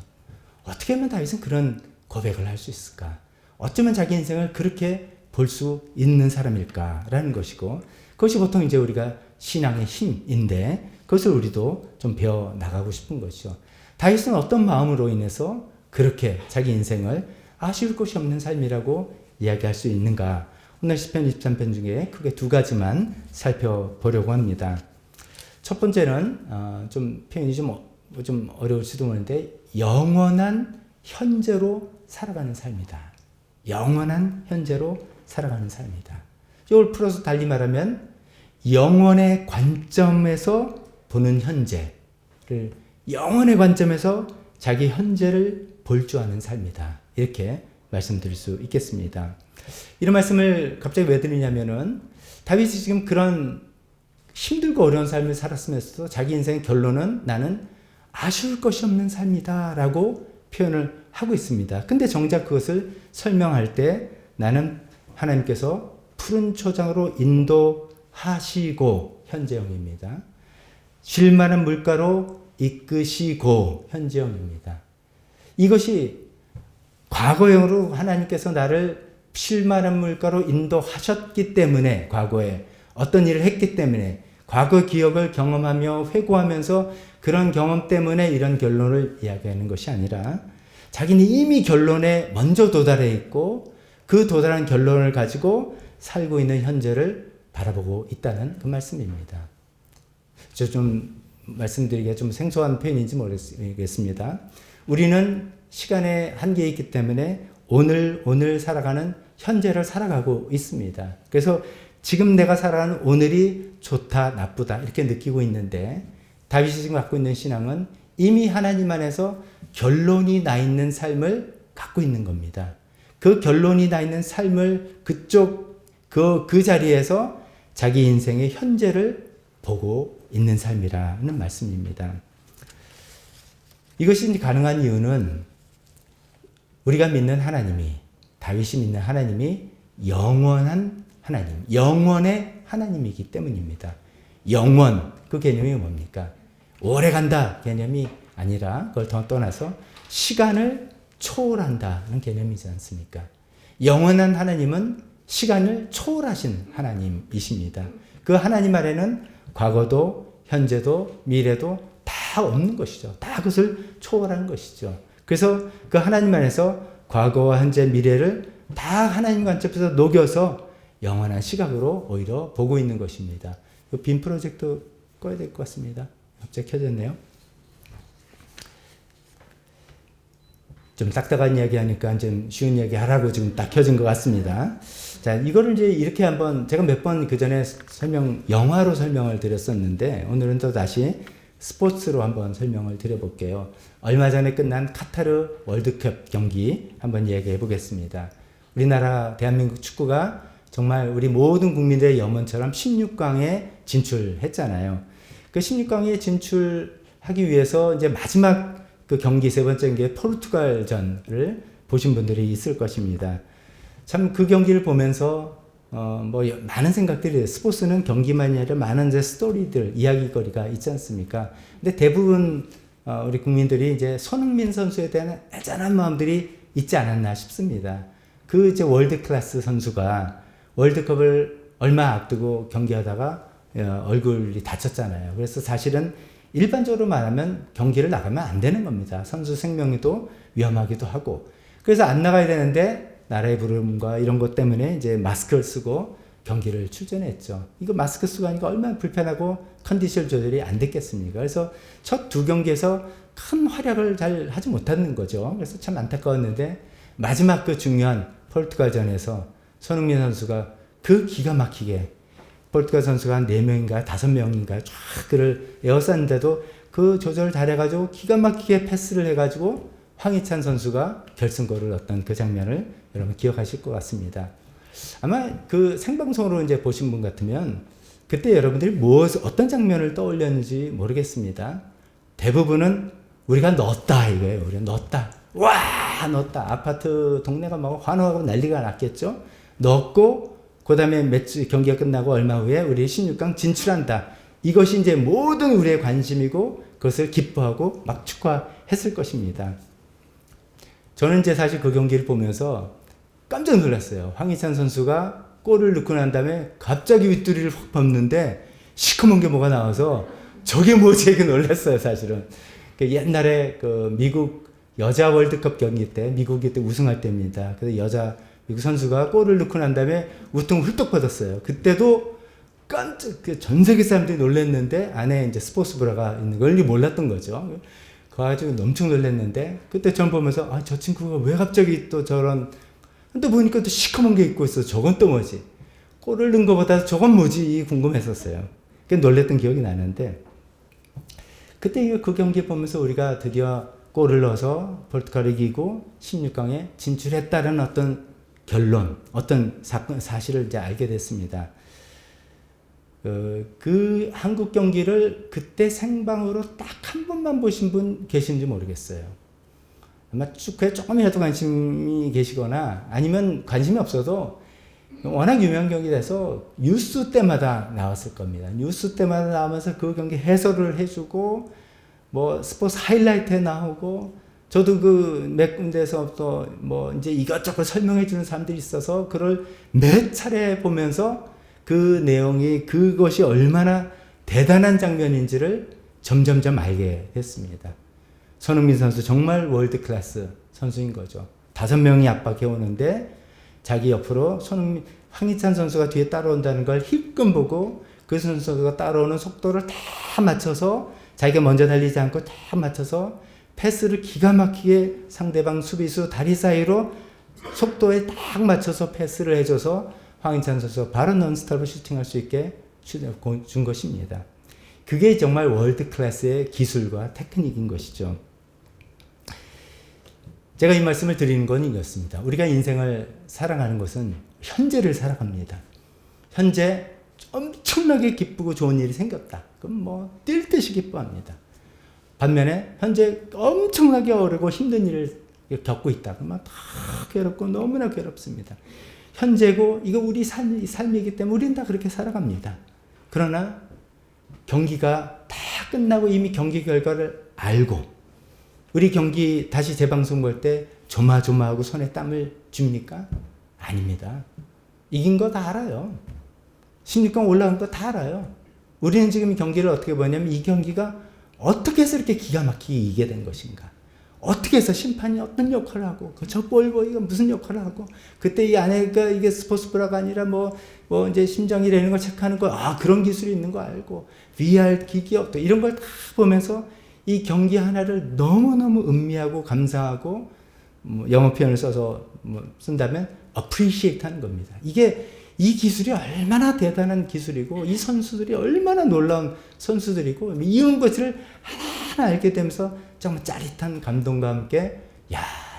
어떻게 하면 다윗은 그런 고백을 할 수 있을까? 어쩌면 자기 인생을 그렇게 볼 수 있는 사람일까라는 것이고, 그것이 보통 이제 우리가 신앙의 힘인데, 그것을 우리도 좀 배워 나가고 싶은 것이죠. 다윗은 어떤 마음으로 인해서 그렇게 자기 인생을 아쉬울 것이 없는 삶이라고 이야기할 수 있는가? 오늘 시편 23편 중에 크게 두 가지만 살펴보려고 합니다. 첫 번째는 좀 표현이 좀 어려울지도 모르는데, 영원한 현재로 살아가는 삶이다. 영원한 현재로 살아가는 삶이다. 이걸 풀어서 달리 말하면, 영원의 관점에서 보는 현재를, 영원의 관점에서 자기 현재를 볼 줄 아는 삶이다. 이렇게 말씀드릴 수 있겠습니다. 이런 말씀을 갑자기 왜 드리냐면은, 다윗이 지금 그런 힘들고 어려운 삶을 살았으면서도 자기 인생의 결론은 나는 아쉬울 것이 없는 삶이다 라고 표현을 하고 있습니다. 근데 정작 그것을 설명할 때 나는 하나님께서 푸른 초장으로 인도하시고, 현재형입니다. 쉴 만한 물가로 이끄시고, 현재형입니다. 이것이 과거형으로 하나님께서 나를 쉴 만한 물가로 인도하셨기 때문에, 과거에 어떤 일을 했기 때문에, 과거 기억을 경험하며 회고하면서 그런 경험 때문에 이런 결론을 이야기하는 것이 아니라, 자기는 이미 결론에 먼저 도달해 있고 그 도달한 결론을 가지고 살고 있는 현재를 바라보고 있다는 그 말씀입니다. 저 좀 말씀드리기가 좀 생소한 표현인지 모르겠습니다. 우리는 시간의 한계에 있기 때문에 오늘 살아가는 현재를 살아가고 있습니다. 그래서 지금 내가 살아가는 오늘이 좋다, 나쁘다 이렇게 느끼고 있는데, 다윗이 지금 갖고 있는 신앙은 이미 하나님 안에서 결론이 나 있는 삶을 갖고 있는 겁니다. 그 결론이 나 있는 삶을 그 자리에서 자기 인생의 현재를 보고 있는 삶이라는 말씀입니다. 이것이 가능한 이유는 우리가 믿는 하나님이, 다윗이 믿는 하나님이 영원한 하나님, 영원의 하나님이기 때문입니다. 영원, 그 개념이 뭡니까? 오래 간다 개념이 아니라, 그걸 더 떠나서 시간을 초월한다는 개념이지 않습니까? 영원한 하나님은 시간을 초월하신 하나님이십니다. 그 하나님 아래는 과거도 현재도 미래도 다 다 없는 것이죠. 다 그것을 초월한 것이죠. 그래서 그 하나님 안에서 과거와 현재, 미래를 다 하나님 관점에서 녹여서 영원한 시각으로 오히려 보고 있는 것입니다. 빔 프로젝터 꺼야 될 것 같습니다. 갑자기 켜졌네요. 좀 딱딱한 이야기 하니까 좀 쉬운 이야기 하라고 지금 딱 켜진 것 같습니다. 자, 이거를 이제 이렇게 한번 제가 몇 번 그 전에 영화로 설명을 드렸었는데 오늘은 또 다시 스포츠로 한번 설명을 드려볼게요. 얼마 전에 끝난 카타르 월드컵 경기 한번 이야기해 보겠습니다. 우리나라 대한민국 축구가 정말 우리 모든 국민들의 염원처럼 16강에 진출했잖아요. 그 16강에 진출하기 위해서 이제 마지막 그 경기 세 번째 경기 포르투갈전을 보신 분들이 있을 것입니다. 참 그 경기를 보면서 뭐 많은 생각들이 스포츠는 경기만이 아니라 많은 이제 스토리들 이야기거리가 있지 않습니까? 근데 대부분 우리 국민들이 이제 손흥민 선수에 대한 애잔한 마음들이 있지 않았나 싶습니다. 그 이제 월드 클래스 선수가 월드컵을 얼마 앞두고 경기하다가 얼굴이 다쳤잖아요. 그래서 사실은 일반적으로 말하면 경기를 나가면 안 되는 겁니다. 선수 생명에도 위험하기도 하고. 그래서 안 나가야 되는데 나라의 부름과 이런 것 때문에 이제 마스크를 쓰고 경기를 출전했죠. 이거 마스크 쓰고 하니까 얼마나 불편하고 컨디션 조절이 안 됐겠습니까? 그래서 첫 두 경기에서 큰 활약을 잘 하지 못하는 거죠. 그래서 참 안타까웠는데 마지막 그 중요한 포르투갈전에서 손흥민 선수가 그 기가 막히게 포르투갈 선수가 한 4명인가 5명인가 쫙 그를 에워쌌는데도 그 조절을 잘해가지고 기가 막히게 패스를 해가지고 황희찬 선수가 결승골을 넣었던 그 장면을 여러분 기억하실 것 같습니다. 아마 그 생방송으로 이제 보신 분 같으면 그때 여러분들이 어떤 장면을 떠올렸는지 모르겠습니다. 대부분은 우리가 넣었다 이거예요. 우리가 넣었다. 와 넣었다. 아파트 동네가 막 환호하고 난리가 났겠죠. 넣었고 그 다음에 매치 경기가 끝나고 얼마 후에 우리 16강 진출한다. 이것이 이제 모든 우리의 관심이고 그것을 기뻐하고 막 축하했을 것입니다. 저는 이제 사실 그 경기를 보면서 깜짝 놀랐어요. 황희찬 선수가 골을 넣고 난 다음에 갑자기 윗두리를 확 밟는데 시커먼 게 뭐가 나와서 저게 뭐지 이렇게 놀랐어요 사실은. 옛날에 그 미국 여자 월드컵 경기 때 미국이 때 우승할 때입니다. 그래서 미국 선수가 골을 넣고 난 다음에 우통을 훌떡 뻗었어요. 그때도 깜짝 전 세계 사람들이 놀랐는데 안에 이제 스포츠 브라가 있는 걸 몰랐던 거죠. 그거 가지고 엄청 놀랐는데 그때 전 보면서 아, 저 친구가 왜 갑자기 또 저런 근데 보니까 또 시커먼 게 입고 있어. 저건 또 뭐지? 골을 넣은 것보다 저건 뭐지? 궁금했었어요. 놀랬던 기억이 나는데 그때 그 경기 보면서 우리가 드디어 골을 넣어서 포르투갈을 이기고 16강에 진출했다는 어떤 결론, 어떤 사실을 이제 알게 됐습니다. 그 한국 경기를 그때 생방으로 딱 한 번만 보신 분 계신지 모르겠어요. 아마 축구에 조금이라도 관심이 계시거나 아니면 관심이 없어도 워낙 유명한 경기라서 뉴스 때마다 나왔을 겁니다. 뉴스 때마다 나오면서 그 경기 해설을 해주고 뭐 스포츠 하이라이트에 나오고 저도 그 몇 군데에서 또 뭐 이제 이것저것 설명해 주는 사람들이 있어서 그걸 몇 차례 보면서 그 내용이 그것이 얼마나 대단한 장면인지를 점점점 알게 됐습니다. 손흥민 선수 정말 월드 클래스 선수인 거죠. 5명이 압박해 오는데 자기 옆으로 황희찬 선수가 뒤에 따라온다는 걸 힐끔 보고 그 선수가 따라오는 속도를 다 맞춰서 자기가 먼저 달리지 않고 다 맞춰서 패스를 기가 막히게 상대방 수비수 다리 사이로 속도에 딱 맞춰서 패스를 해줘서 황희찬 선수가 바로 넌스톱을 슈팅할 수 있게 준 것입니다. 그게 정말 월드 클래스의 기술과 테크닉인 것이죠. 제가 이 말씀을 드리는 건 이것입니다. 우리가 인생을 살아가는 것은 현재를 살아갑니다. 현재 엄청나게 기쁘고 좋은 일이 생겼다. 그럼 뭐 뛸 듯이 기뻐합니다. 반면에 현재 엄청나게 어렵고 힘든 일을 겪고 있다. 그러면 다 괴롭고 너무나 괴롭습니다. 현재고 이거 우리 삶이기 때문에 우리는 다 그렇게 살아갑니다. 그러나 경기가 다 끝나고 이미 경기 결과를 알고 우리 경기 다시 재방송 볼 때 조마조마하고 손에 땀을 줍니까? 아닙니다. 이긴 거 다 알아요. 16강 올라간 거 다 알아요. 우리는 지금 경기를 어떻게 보냐면 이 경기가 어떻게 해서 이렇게 기가 막히게 이기게 된 것인가? 어떻게 해서 심판이 어떤 역할을 하고 저 볼보이가 무슨 역할을 하고 그때 이 아내가 이게 스포츠브라가 아니라 뭐 이제 심정이라는 걸 체크하는 거 그런 기술이 있는 거 알고 VR 기기업 또 이런 걸 다 보면서 이 경기 하나를 너무너무 음미하고 감상하고 영어 표현을 써서 쓴다면 appreciate 하는 겁니다. 이 기술이 얼마나 대단한 기술이고 이 선수들이 얼마나 놀라운 선수들이고 이런 것을 하나하나 알게 되면서 정말 짜릿한 감동과 함께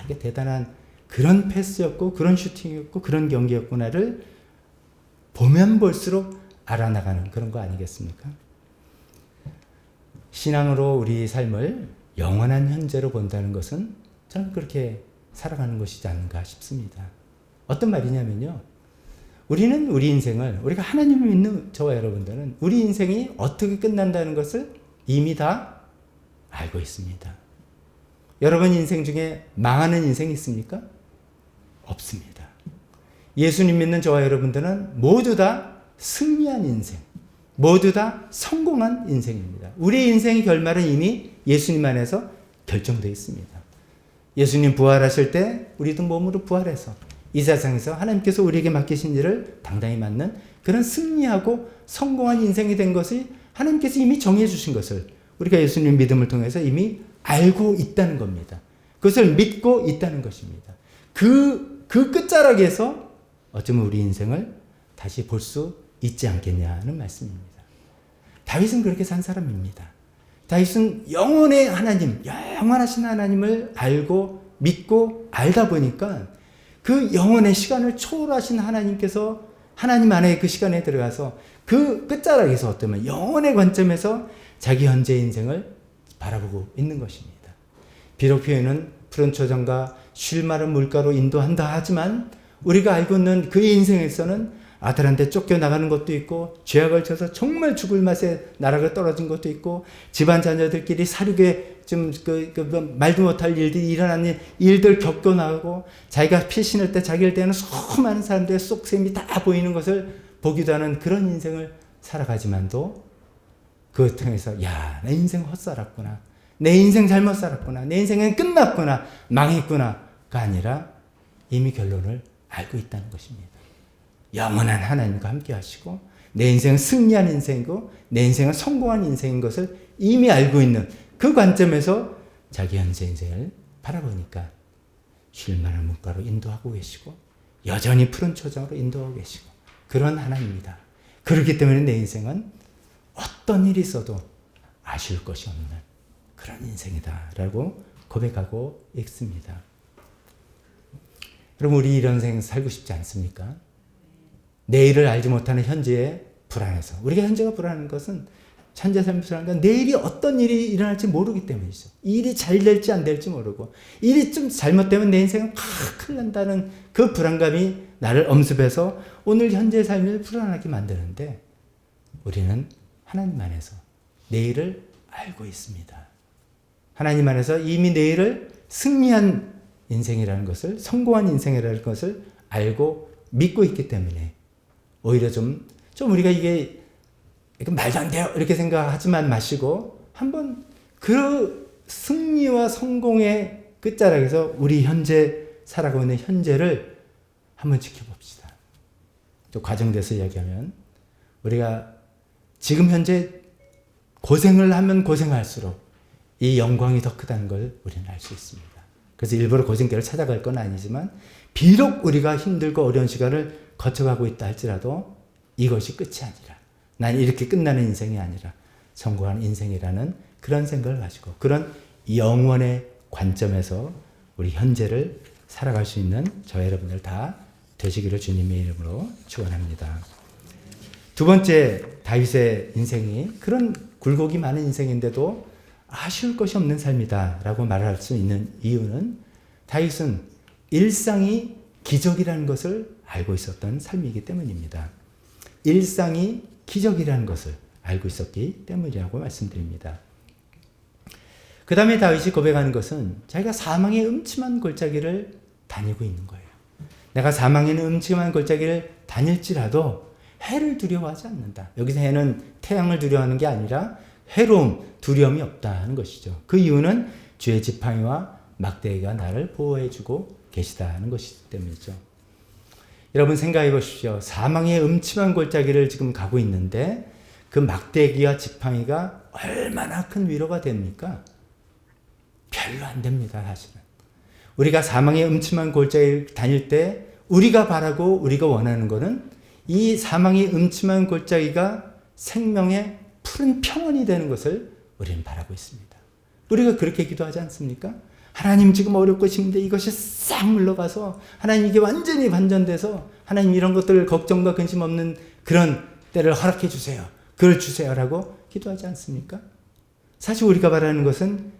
이게 대단한 그런 패스였고 그런 슈팅이었고 그런 경기였구나를 보면 볼수록 알아나가는 그런 거 아니겠습니까? 신앙으로 우리 삶을 영원한 현재로 본다는 것은 저는 그렇게 살아가는 것이지 않은가 싶습니다. 어떤 말이냐면요. 우리는 우리 인생을 우리가 하나님을 믿는 저와 여러분들은 우리 인생이 어떻게 끝난다는 것을 이미 다 알고 있습니다. 여러분 인생 중에 망하는 인생이 있습니까? 없습니다. 예수님 믿는 저와 여러분들은 모두 다 승리한 인생, 모두 다 성공한 인생입니다. 우리의 인생의 결말은 이미 예수님 안에서 결정되어 있습니다. 예수님 부활하실 때 우리도 몸으로 부활해서 이 세상에서 하나님께서 우리에게 맡기신 일을 당당히 맡는 그런 승리하고 성공한 인생이 된 것이 하나님께서 이미 정해 주신 것을 우리가 예수님 믿음을 통해서 이미 알고 있다는 겁니다. 그것을 믿고 있다는 것입니다. 그 끝자락에서 어쩌면 우리 인생을 다시 볼 수 있지 않겠냐는 말씀입니다. 다윗은 그렇게 산 사람입니다. 다윗은 영원의 하나님, 영원하신 하나님을 알고 믿고 알다 보니까 그 영원의 시간을 초월하신 하나님께서 하나님 안에 그 시간에 들어가서 그 끝자락에서 어쩌면 영원의 관점에서 자기 현재 인생을 바라보고 있는 것입니다. 비록 표현은 푸른 초장과 쉴 마른 물가로 인도한다 하지만 우리가 알고 있는 그의 인생에서는 아들한테 쫓겨나가는 것도 있고 죄악을 져서 정말 죽을 맛에 나락을 떨어진 것도 있고 집안 자녀들끼리 사륙에 좀 말도 못할 일들이 일어나는 일들 겪어나가고 자기가 피 신을 때 자기를 대하는 수많은 사람들의 속셈이 다 보이는 것을 보기도 하는 그런 인생을 살아가지만도 그걸 통해서 내 인생 헛살았구나, 내 인생 잘못 살았구나, 내 인생은 끝났구나, 망했구나가 아니라 이미 결론을 알고 있다는 것입니다. 영원한 하나님과 함께 하시고 내 인생은 승리한 인생이고 내 인생은 성공한 인생인 것을 이미 알고 있는 그 관점에서 자기 현재 인생을 바라보니까 쉴 만한 물가로 인도하고 계시고 여전히 푸른 초장으로 인도하고 계시고 그런 하나님이다. 그렇기 때문에 내 인생은 어떤 일이 있어도 아쉬울 것이 없는 그런 인생이다 라고 고백하고 있습니다. 여러분 우리 이런 인생 살고 싶지 않습니까? 내일을 알지 못하는 현재의 불안해서 우리가 현재가 불안한 것은 현재 삶이 불안한 건 내일이 어떤 일이 일어날지 모르기 때문이죠. 일이 잘 될지 안 될지 모르고 일이 좀 잘못되면 내 인생은 큰일 난다는 그 불안감이 나를 엄습해서 오늘 현재의 삶을 불안하게 만드는데 우리는 하나님 안에서 내일을 알고 있습니다. 하나님 안에서 이미 내일을 승리한 인생이라는 것을 성공한 인생이라는 것을 알고 믿고 있기 때문에 오히려 좀 우리가 이게 말도 안 돼요 이렇게 생각하지만 마시고 한번 그 승리와 성공의 끝자락에서 우리 현재 살아가고 있는 현재를 한번 지켜봅시다. 또 과정돼서 이야기하면 우리가 지금 현재 고생을 하면 고생할수록 이 영광이 더 크다는 걸 우리는 알 수 있습니다. 그래서 일부러 고생길을 찾아갈 건 아니지만 비록 우리가 힘들고 어려운 시간을 거쳐가고 있다 할지라도 이것이 끝이 아니라 난 이렇게 끝나는 인생이 아니라 성공하는 인생이라는 그런 생각을 가지고 그런 영원의 관점에서 우리 현재를 살아갈 수 있는 저와 여러분들 다 되시기를 주님의 이름으로 축원합니다. 두 번째 다윗의 인생이 그런 굴곡이 많은 인생인데도 아쉬울 것이 없는 삶이다 라고 말할 수 있는 이유는 다윗은 일상이 기적이라는 것을 알고 있었던 삶이기 때문입니다. 일상이 기적이라는 것을 알고 있었기 때문이라고 말씀드립니다. 그 다음에 다윗이 고백하는 것은 자기가 사망의 음침한 골짜기를 다니고 있는 거예요. 내가 사망의 음침한 골짜기를 다닐지라도 해를 두려워하지 않는다. 여기서 해는 태양을 두려워하는 게 아니라 해로움, 두려움이 없다는 것이죠. 그 이유는 주의 지팡이와 막대기가 나를 보호해주고 계시다는 것이기 때문이죠. 여러분 생각해 보십시오. 사망의 음침한 골짜기를 지금 가고 있는데 그 막대기와 지팡이가 얼마나 큰 위로가 됩니까? 별로 안 됩니다, 사실은. 우리가 사망의 음침한 골짜기를 다닐 때 우리가 바라고 우리가 원하는 것은 이 사망의 음침한 골짜기가 생명의 푸른 평원이 되는 것을 우리는 바라고 있습니다. 우리가 그렇게 기도하지 않습니까? 하나님 지금 어렵고 싶은데 이것이 싹 물러가서 하나님 이게 완전히 반전돼서 하나님 이런 것들 걱정과 근심 없는 그런 때를 허락해 주세요. 그걸 주세요라고 기도하지 않습니까? 사실 우리가 바라는 것은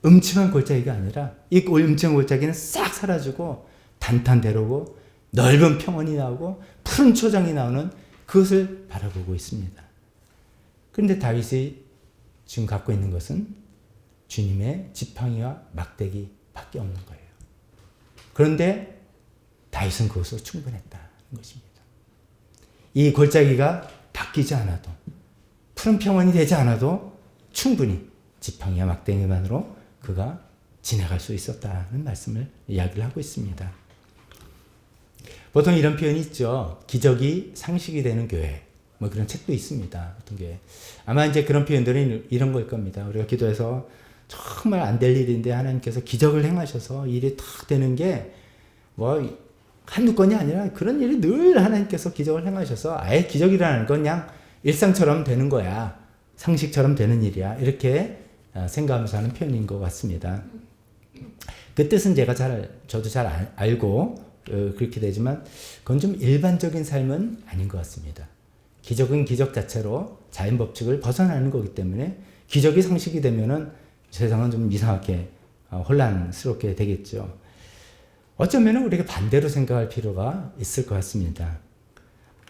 음침한 골짜기가 아니라 이 음침한 골짜기는 싹 사라지고 단탄대로고 넓은 평원이 나오고 푸른 초장이 나오는 그것을 바라보고 있습니다. 그런데 다윗이 지금 갖고 있는 것은 주님의 지팡이와 막대기밖에 없는 거예요. 그런데 다윗은 그것으로 충분했다는 것입니다. 이 골짜기가 바뀌지 않아도 푸른 평원이 되지 않아도 충분히 지팡이와 막대기만으로 그가 지나갈 수 있었다는 말씀을 이야기를 하고 있습니다. 보통 이런 표현이 있죠. 기적이 상식이 되는 교회. 뭐 그런 책도 있습니다. 어떤 교회. 아마 이제 그런 표현들은 이런 거일 겁니다. 우리가 기도해서 정말 안 될 일인데 하나님께서 기적을 행하셔서 일이 탁 되는 게 뭐 한두 건이 아니라 그런 일이 늘 하나님께서 기적을 행하셔서 아예 기적이라는 건 그냥 일상처럼 되는 거야. 상식처럼 되는 일이야. 이렇게 생각하면서 하는 표현인 것 같습니다. 그 뜻은 저도 잘 알고 그렇게 되지만 그건 좀 일반적인 삶은 아닌 것 같습니다. 기적은 기적 자체로 자연 법칙을 벗어나는 거기 때문에 기적이 상식이 되면은 세상은 좀 이상하게 혼란스럽게 되겠죠. 어쩌면 우리가 반대로 생각할 필요가 있을 것 같습니다.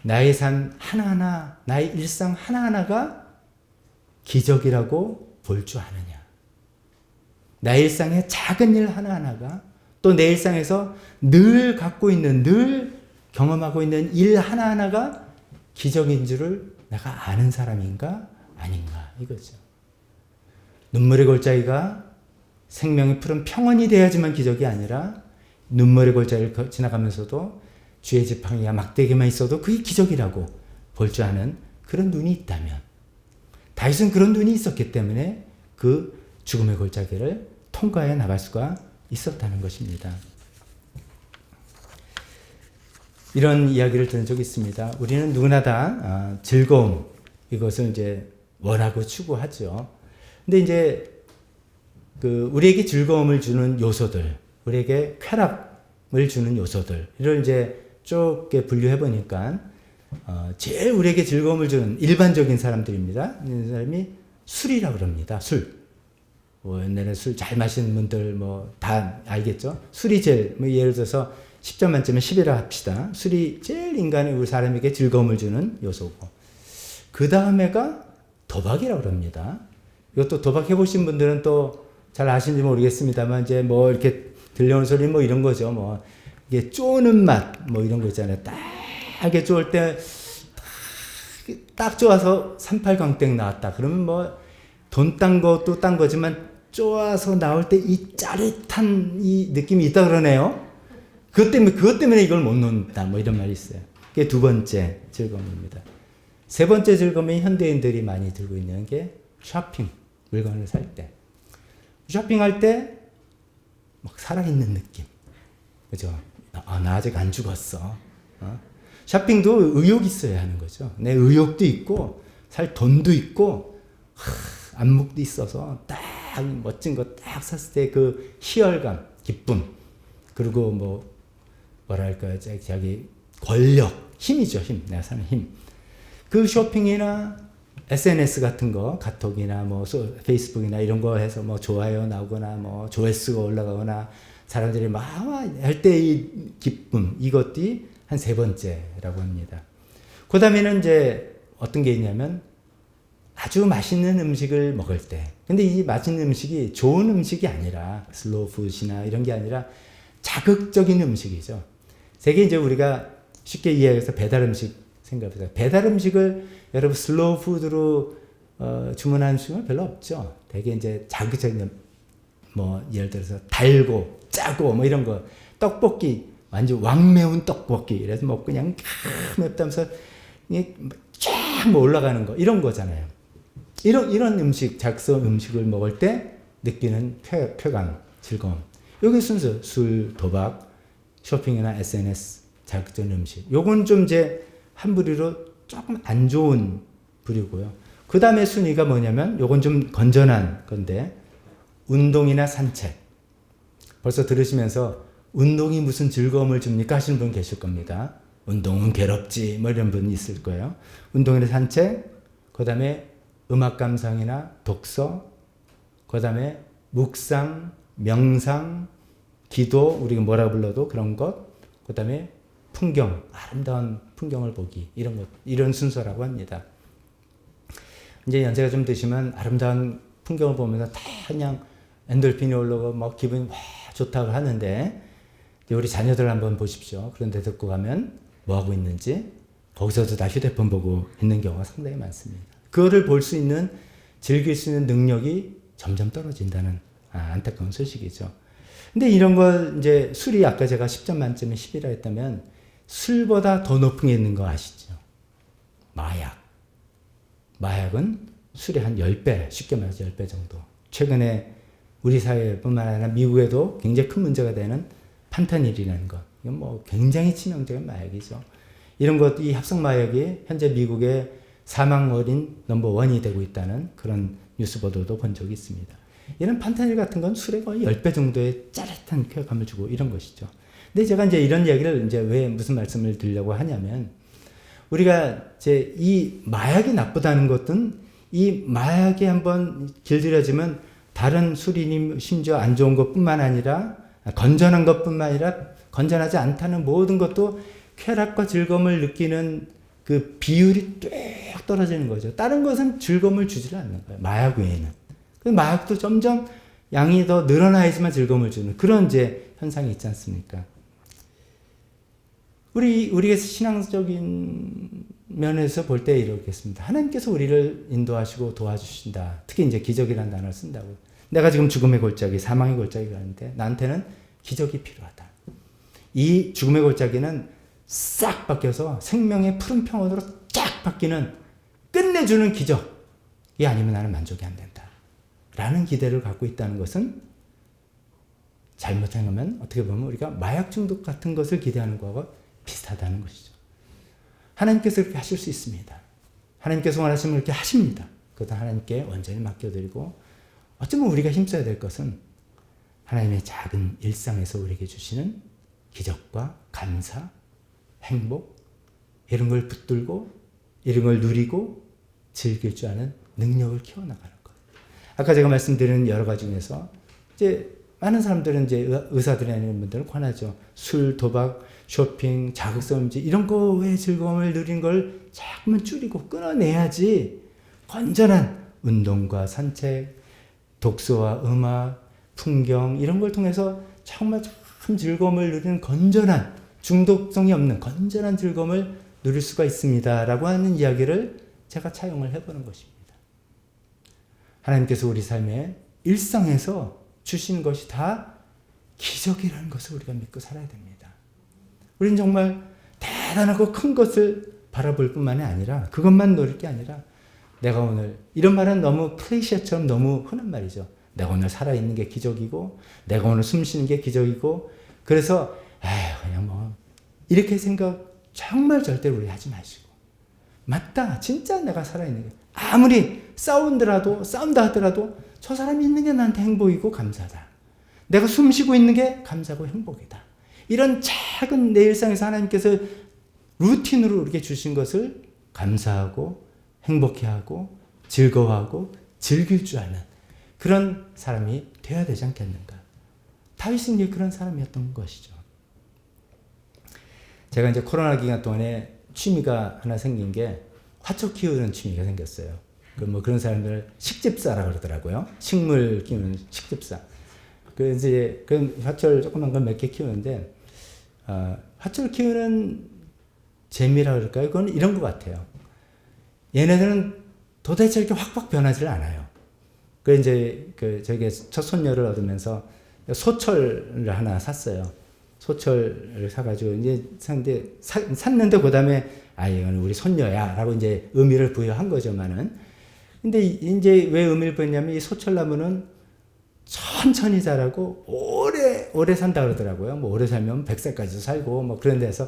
나의 삶 하나하나, 나의 일상 하나하나가 기적이라고 볼 줄 아느냐. 나의 일상의 작은 일 하나하나가 또 내 일상에서 늘 갖고 있는, 늘 경험하고 있는 일 하나하나가 기적인 줄을 내가 아는 사람인가 아닌가 이거죠. 눈물의 골짜기가 생명의 푸른 평원이 돼야지만 기적이 아니라 눈물의 골짜기를 지나가면서도 주의 지팡이와 막대기만 있어도 그게 기적이라고 볼 줄 아는 그런 눈이 있다면 다윗은 그런 눈이 있었기 때문에 그 죽음의 골짜기를 통과해 나갈 수가 있었다는 것입니다. 이런 이야기를 들은 적이 있습니다. 우리는 누구나 다 즐거움 이것을 이제 원하고 추구하죠. 근데 이제 우리에게 즐거움을 주는 요소들, 우리에게 쾌락을 주는 요소들을 이제 쭉 분류해 보니까 제일 우리에게 즐거움을 주는 일반적인 사람들입니다. 이런 사람이 술이라고 그럽니다. 술. 옛날에 술 잘 마시는 분들 다 알겠죠? 술이 제일 예를 들어서 10점 만점에 10이라 합시다. 술이 제일 우리 사람에게 즐거움을 주는 요소고 그 다음에가 도박이라고 그럽니다. 이것도 도박해 보신 분들은 또 잘 아시는지 모르겠습니다만 이제 이렇게 들려오는 소리 이런 거죠. 이게 쪼는 맛 이런 거 있잖아요. 딱 이렇게 쪼을 때 딱 쪼아서 38광땡 나왔다. 그러면 돈 딴 것도 딴 거지만 쪼아서 나올 때 이 짜릿한 이 느낌이 있다 그러네요. 그것 때문에 이걸 못 놓는다. 이런 말이 있어요. 그게 두 번째 즐거움입니다. 세 번째 즐거움이 현대인들이 많이 들고 있는 게 쇼핑, 물건을 살 때. 쇼핑할 때 막 살아있는 느낌. 그죠? 나 아직 안 죽었어. 쇼핑도 의욕이 있어야 하는 거죠. 내 의욕도 있고, 살 돈도 있고, 안목도 있어서 딱 멋진 거 딱 샀을 때 그 희열감, 기쁨, 그리고 뭐랄까요, 자기 권력, 힘이죠, 힘. 내가 사는 힘. 그 쇼핑이나 SNS 같은 거, 카톡이나 페이스북이나 이런 거 해서 좋아요 나오거나 조회수가 올라가거나 사람들이 막 할 때 이 기쁨, 이것이 한 세 번째라고 합니다. 그 다음에는 이제 어떤 게 있냐면 아주 맛있는 음식을 먹을 때. 근데 이 맛있는 음식이 좋은 음식이 아니라 슬로우 푸드나 이런 게 아니라 자극적인 음식이죠. 되게 이제 우리가 쉽게 이해해서 배달 음식 생각해보세요. 배달 음식을 여러분 슬로우 푸드로 주문하는 음식은 별로 없죠. 되게 이제 자극적인 뭐 예를 들어서 달고 짜고 뭐 이런 거 떡볶이 완전 왕매운 떡볶이 이래서 뭐 그냥 맵다면서 쫙 올라가는 거 이런 거잖아요. 이런 음식 자극성 음식을 먹을 때 느끼는 쾌감, 즐거움. 여기 순서 술, 도박, 쇼핑이나 SNS 자극적인 음식. 요건 좀 이제 한 부류로 조금 안 좋은 부류고요. 그 다음에 순위가 뭐냐면 요건 좀 건전한 건데 운동이나 산책. 벌써 들으시면서 운동이 무슨 즐거움을 줍니까 하시는 분 계실 겁니다. 운동은 괴롭지 뭐 이런 분이 있을 거예요. 운동이나 산책, 그 다음에 음악 감상이나 독서, 그 다음에 묵상, 명상, 기도, 우리가 뭐라 불러도 그런 것, 그 다음에 풍경, 아름다운 풍경을 보기, 이런 것, 이런 순서라고 합니다. 이제 연세가 좀 드시면 아름다운 풍경을 보면서 다 그냥 엔돌핀이 올라오고 막 기분이 와 좋다고 하는데, 우리 자녀들 한번 보십시오. 그런데 듣고 가면 뭐 하고 있는지, 거기서도 다 휴대폰 보고 있는 경우가 상당히 많습니다. 그거를 볼 수 있는, 즐길 수 있는 능력이 점점 떨어진다는 안타까운 소식이죠. 근데 이런 걸 이제 술이 아까 제가 10점 만점에 10이라 했다면 술보다 더 높은 게 있는 거 아시죠? 마약. 마약은 술의 한 10배, 쉽게 말해서 10배 정도. 최근에 우리 사회뿐만 아니라 미국에도 굉장히 큰 문제가 되는 판타닐이라는 것. 이건 뭐 굉장히 치명적인 마약이죠. 이런 것, 이 합성 마약이 현재 미국의 사망원인 넘버1이 되고 있다는 그런 뉴스 보도도 본 적이 있습니다. 이런 판타닐 같은 건 술에 거의 10배 정도의 짜릿한 쾌감을 주고 이런 것이죠. 근데 제가 이제 이런 얘기를 이제 왜 무슨 말씀을 드리려고 하냐면, 우리가 이제 이 마약이 나쁘다는 것은 이 마약에 한번 길들여지면 다른 술이니 심지어 안 좋은 것뿐만 아니라 건전한 것뿐만 아니라 건전하지 않다는 모든 것도 쾌락과 즐거움을 느끼는 그 비율이 뚝 떨어지는 거죠. 다른 것은 즐거움을 주지를 않는 거예요. 마약 외에는. 그 마약도 점점 양이 더 늘어나야지만 즐거움을 주는 그런 이제 현상이 있지 않습니까? 우리가 신앙적인 면에서 볼 때 이렇겠습니다. 하나님께서 우리를 인도하시고 도와주신다. 특히 이제 기적이라는 단어를 쓴다고. 내가 지금 죽음의 골짜기, 사망의 골짜기 가는데 나한테는 기적이 필요하다. 이 죽음의 골짜기는 싹 바뀌어서 생명의 푸른 평원으로 쫙 바뀌는 끝내주는 기적이 아니면 나는 만족이 안 된다. 라는 기대를 갖고 있다는 것은 잘못 생각하면 어떻게 보면 우리가 마약 중독 같은 것을 기대하는 것과 비슷하다는 것이죠. 하나님께서 그렇게 하실 수 있습니다. 하나님께서 원하시면 그렇게 하십니다. 그것도 하나님께 온전히 맡겨드리고, 어쩌면 우리가 힘써야 될 것은 하나님의 작은 일상에서 우리에게 주시는 기적과 감사, 행복, 이런 걸 붙들고 이런 걸 누리고 즐길 줄 아는 능력을 키워나가는 것. 아까 제가 말씀드린 여러 가지 중에서 이제 많은 사람들은 이제 의사들이 아닌 분들은 권하죠. 술, 도박, 쇼핑, 자극성 음식 이런 거에 즐거움을 누리는 걸 자꾸만 줄이고 끊어내야지 건전한 운동과 산책, 독서와 음악, 풍경 이런 걸 통해서 정말 참 즐거움을 누리는 건전한 중독성이 없는 건전한 즐거움을 누릴 수가 있습니다. 라고 하는 이야기를 제가 차용을 해보는 것입니다. 하나님께서 우리 삶의 일상에서 주신 것이 다 기적이라는 것을 우리가 믿고 살아야 됩니다. 우리는 정말 대단하고 큰 것을 바라볼 뿐만이 아니라 그것만 노릴 게 아니라 내가 오늘 이런 말은 너무 클리셰처럼 너무 흔한 말이죠. 내가 오늘 살아있는 게 기적이고 내가 오늘 숨쉬는 게 기적이고 그래서 그냥 뭐 이렇게 생각 정말 절대로 우리 하지 마시고 맞다 진짜 내가 살아있는 게 아무리 싸운다 하더라도 저 사람이 있는 게 나한테 행복이고 감사하다. 내가 숨 쉬고 있는 게 감사하고 행복이다. 이런 작은 내 일상에서 하나님께서 루틴으로 우리에게 주신 것을 감사하고 행복해하고 즐거워하고 즐길 줄 아는 그런 사람이 되어야 되지 않겠는가. 다윗은 이제 그런 사람이었던 것이죠. 제가 이제 코로나 기간 동안에 취미가 하나 생긴 게 화초 키우는 취미가 생겼어요. 뭐 그런 사람들 식집사라 그러더라고요. 식물 키우는 식집사. 그래서 이제 그 화초를 조그만 걸 몇 개 키우는데 화초를 키우는 재미라 그럴까요? 그건 이런 것 같아요. 얘네들은 도대체 이렇게 확확 변하지를 않아요. 그 이제 저기 첫 손녀를 얻으면서 소철을 하나 샀어요. 소철을 사가지고 이제 샀는데 그 다음에 이건 우리 손녀야라고 이제 의미를 부여한 거죠만은. 근데 이제 왜 의미를 부여했냐면 이 소철나무는 천천히 자라고 오래 산다 그러더라고요. 뭐 오래 살면 100살까지도 살고 뭐 그런 데서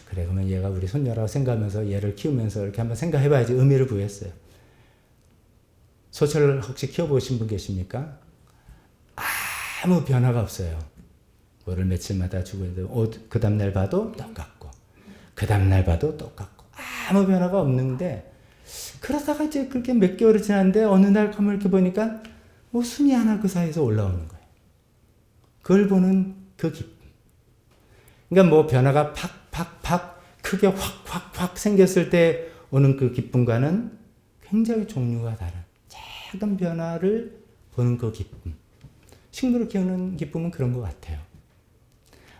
그래 그러면 얘가 우리 손녀라고 생각하면서 얘를 키우면서 이렇게 한번 생각해봐야지 의미를 부여했어요. 소철을 혹시 키워보신 분 계십니까? 아무 변화가 없어요. 뭐를 며칠마다 주고 있는데 옷 그 다음날 봐도 똑같고 그 다음날 봐도 똑같고 아무 변화가 없는데 그러다가 이제 그렇게 몇 개월이 지났는데 어느 날 가면 이렇게 보니까 뭐 순이 하나 그 사이에서 올라오는 거예요. 그걸 보는 그 기쁨. 그러니까 뭐 변화가 팍팍팍 크게 확 생겼을 때 오는 그 기쁨과는 굉장히 종류가 다른 작은 변화를 보는 그 기쁨. 식물을 키우는 기쁨은 그런 것 같아요.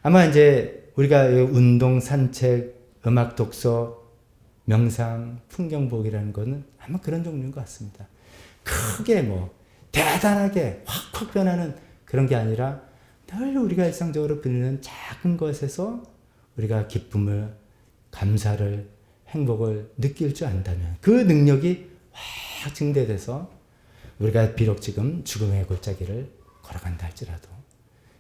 아마 이제 우리가 운동, 산책, 음악, 독서, 명상, 풍경 보기라는 거는 아마 그런 종류인 것 같습니다. 크게 뭐 대단하게 확 변하는 그런 게 아니라 늘 우리가 일상적으로 부르는 작은 것에서 우리가 기쁨을, 감사를, 행복을 느낄 줄 안다면 그 능력이 확 증대돼서 우리가 비록 지금 죽음의 골짜기를 걸어간다 할지라도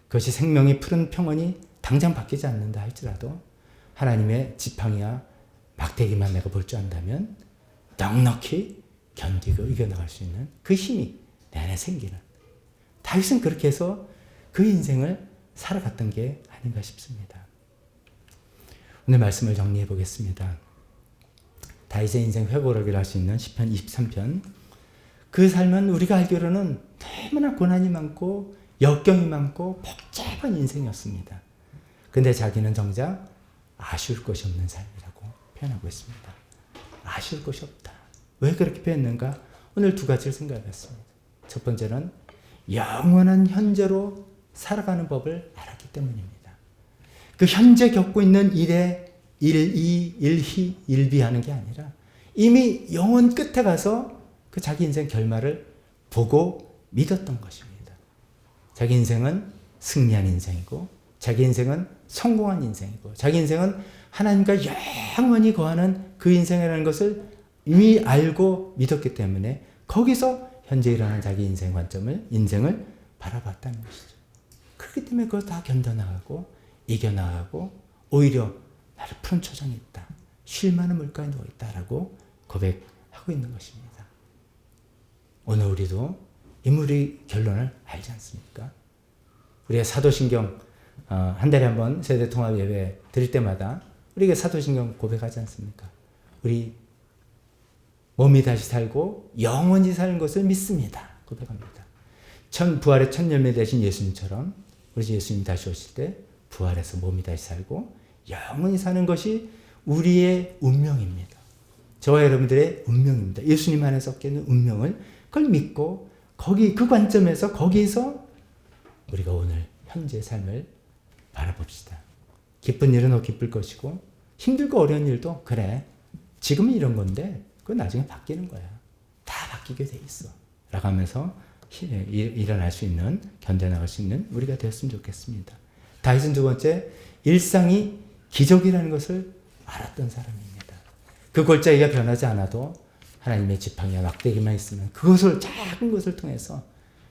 그것이 생명이 푸른 평원이 당장 바뀌지 않는다 할지라도 하나님의 지팡이와 막대기만 내가 볼 줄 안다면 넉넉히 견디고 이겨나갈 수 있는 그 힘이 내 안에 생기는 다윗은 그렇게 해서 그 인생을 살아갔던 게 아닌가 싶습니다. 오늘 말씀을 정리해 보겠습니다. 다윗의 인생 회고록이라 할 수 있는 시편 23편. 그 삶은 우리가 알기로는 너무나 고난이 많고 역경이 많고 복잡한 인생이었습니다. 근데 자기는 정작 아쉬울 것이 없는 삶이라고 표현하고 있습니다. 아쉬울 것이 없다. 왜 그렇게 표현했는가? 오늘 두 가지를 생각해봤습니다. 첫 번째는 영원한 현재로 살아가는 법을 알았기 때문입니다. 그 현재 겪고 있는 일에 일비하는 게 아니라 이미 영원 끝에 가서 그 자기 인생 결말을 보고 믿었던 것입니다. 자기 인생은 승리한 인생이고 자기 인생은 성공한 인생이고 자기 인생은 하나님과 영원히 거하는 그 인생이라는 것을 이미 알고 믿었기 때문에 거기서 현재 일어나는 자기 인생 관점을 인생을 바라봤다는 것이죠. 그렇기 때문에 그걸 다 견뎌나가고 이겨나가고 오히려 나를 푸른 초장에 있다. 쉴 만한 물가에 누워있다라고 고백하고 있는 것입니다. 오늘 우리도 인물의 결론을 알지 않습니까? 우리가 사도신경 한 달에 한 번 세대통합 예배 드릴 때마다 우리가 사도신경 고백하지 않습니까? 우리 몸이 다시 살고 영원히 사는 것을 믿습니다. 고백합니다. 부활의 첫 열매 되신 예수님처럼 우리 예수님 다시 오실 때 부활해서 몸이 다시 살고 영원히 사는 것이 우리의 운명입니다. 저와 여러분들의 운명입니다. 예수님 안에서 얻게 있는 운명을 그걸 믿고 그 관점에서 거기서 우리가 오늘 현재의 삶을 바라봅시다. 기쁜 일은 더 기쁠 것이고 힘들고 어려운 일도 그래 지금은 이런 건데 그건 나중에 바뀌는 거야. 다 바뀌게 돼 있어. 라고 하면서 일어날 수 있는 견뎌나갈 수 있는 우리가 되었으면 좋겠습니다. 다윗은 두 번째 일상이 기적이라는 것을 알았던 사람입니다. 그 골짜기가 변하지 않아도 하나님의 지팡이와 막대기만 있으면 그것을 작은 것을 통해서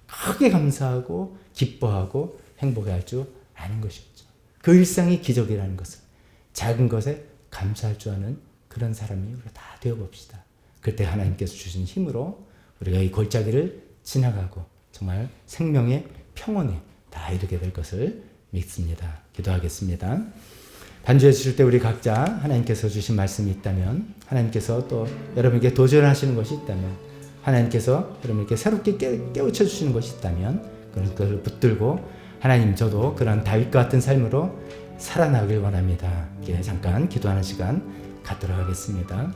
크게 감사하고 기뻐하고 행복해할 줄 아는 것이었죠. 그 일상이 기적이라는 것을 작은 것에 감사할 줄 아는 그런 사람이 우리가 다 되어봅시다. 그때 하나님께서 주신 힘으로 우리가 이 골짜기를 지나가고 정말 생명의 평온에 다 이르게 될 것을 믿습니다. 기도하겠습니다. 반주해 주실 때 우리 각자 하나님께서 주신 말씀이 있다면 하나님께서 또 여러분에게 도전하시는 것이 있다면 하나님께서 여러분에게 새롭게 깨우쳐 주시는 것이 있다면 그런 것을 붙들고 하나님 저도 그런 다윗과 같은 삶으로 살아나길 원합니다. 잠깐 기도하는 시간 갖도록 하겠습니다.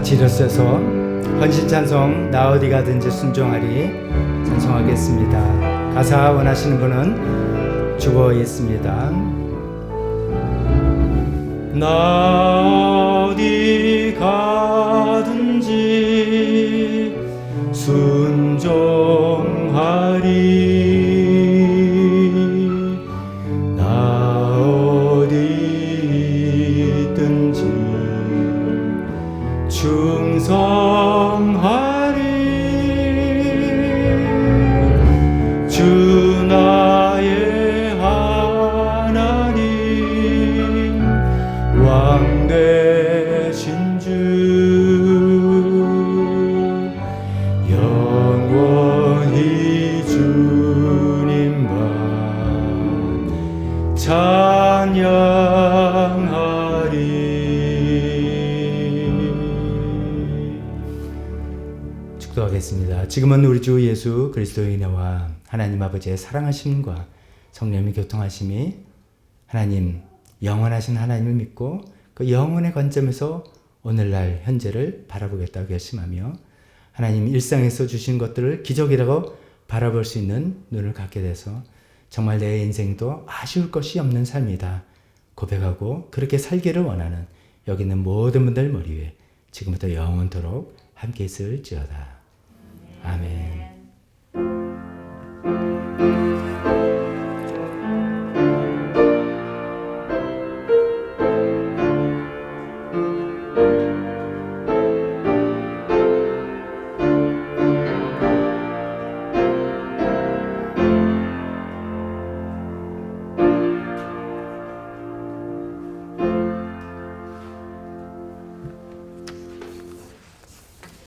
같이 일어서서 헌신 찬송 나 어디 가든지 순종하리 찬송하겠습니다. 가사 원하시는 분은 주고 있습니다. 나 어디 가든지 순종하리 나 어디 있든지 충성하리 주 나의 하나님 왕 되신 주 영원히 주님만 찬양하리. 축도하겠습니다. 지금은 우리 주 예수 그리스도의 은혜와 하나님 아버지의 사랑하심과 성령의 교통하심이 하나님 영원하신 하나님을 믿고 그 영혼의 관점에서 오늘날 현재를 바라보겠다고 결심하며 하나님 일상에서 주신 것들을 기적이라고 바라볼 수 있는 눈을 갖게 돼서 정말 내 인생도 아쉬울 것이 없는 삶이다 고백하고 그렇게 살기를 원하는 여기 있는 모든 분들 머리 위에 지금부터 영원토록 함께 있을지어다. 아멘.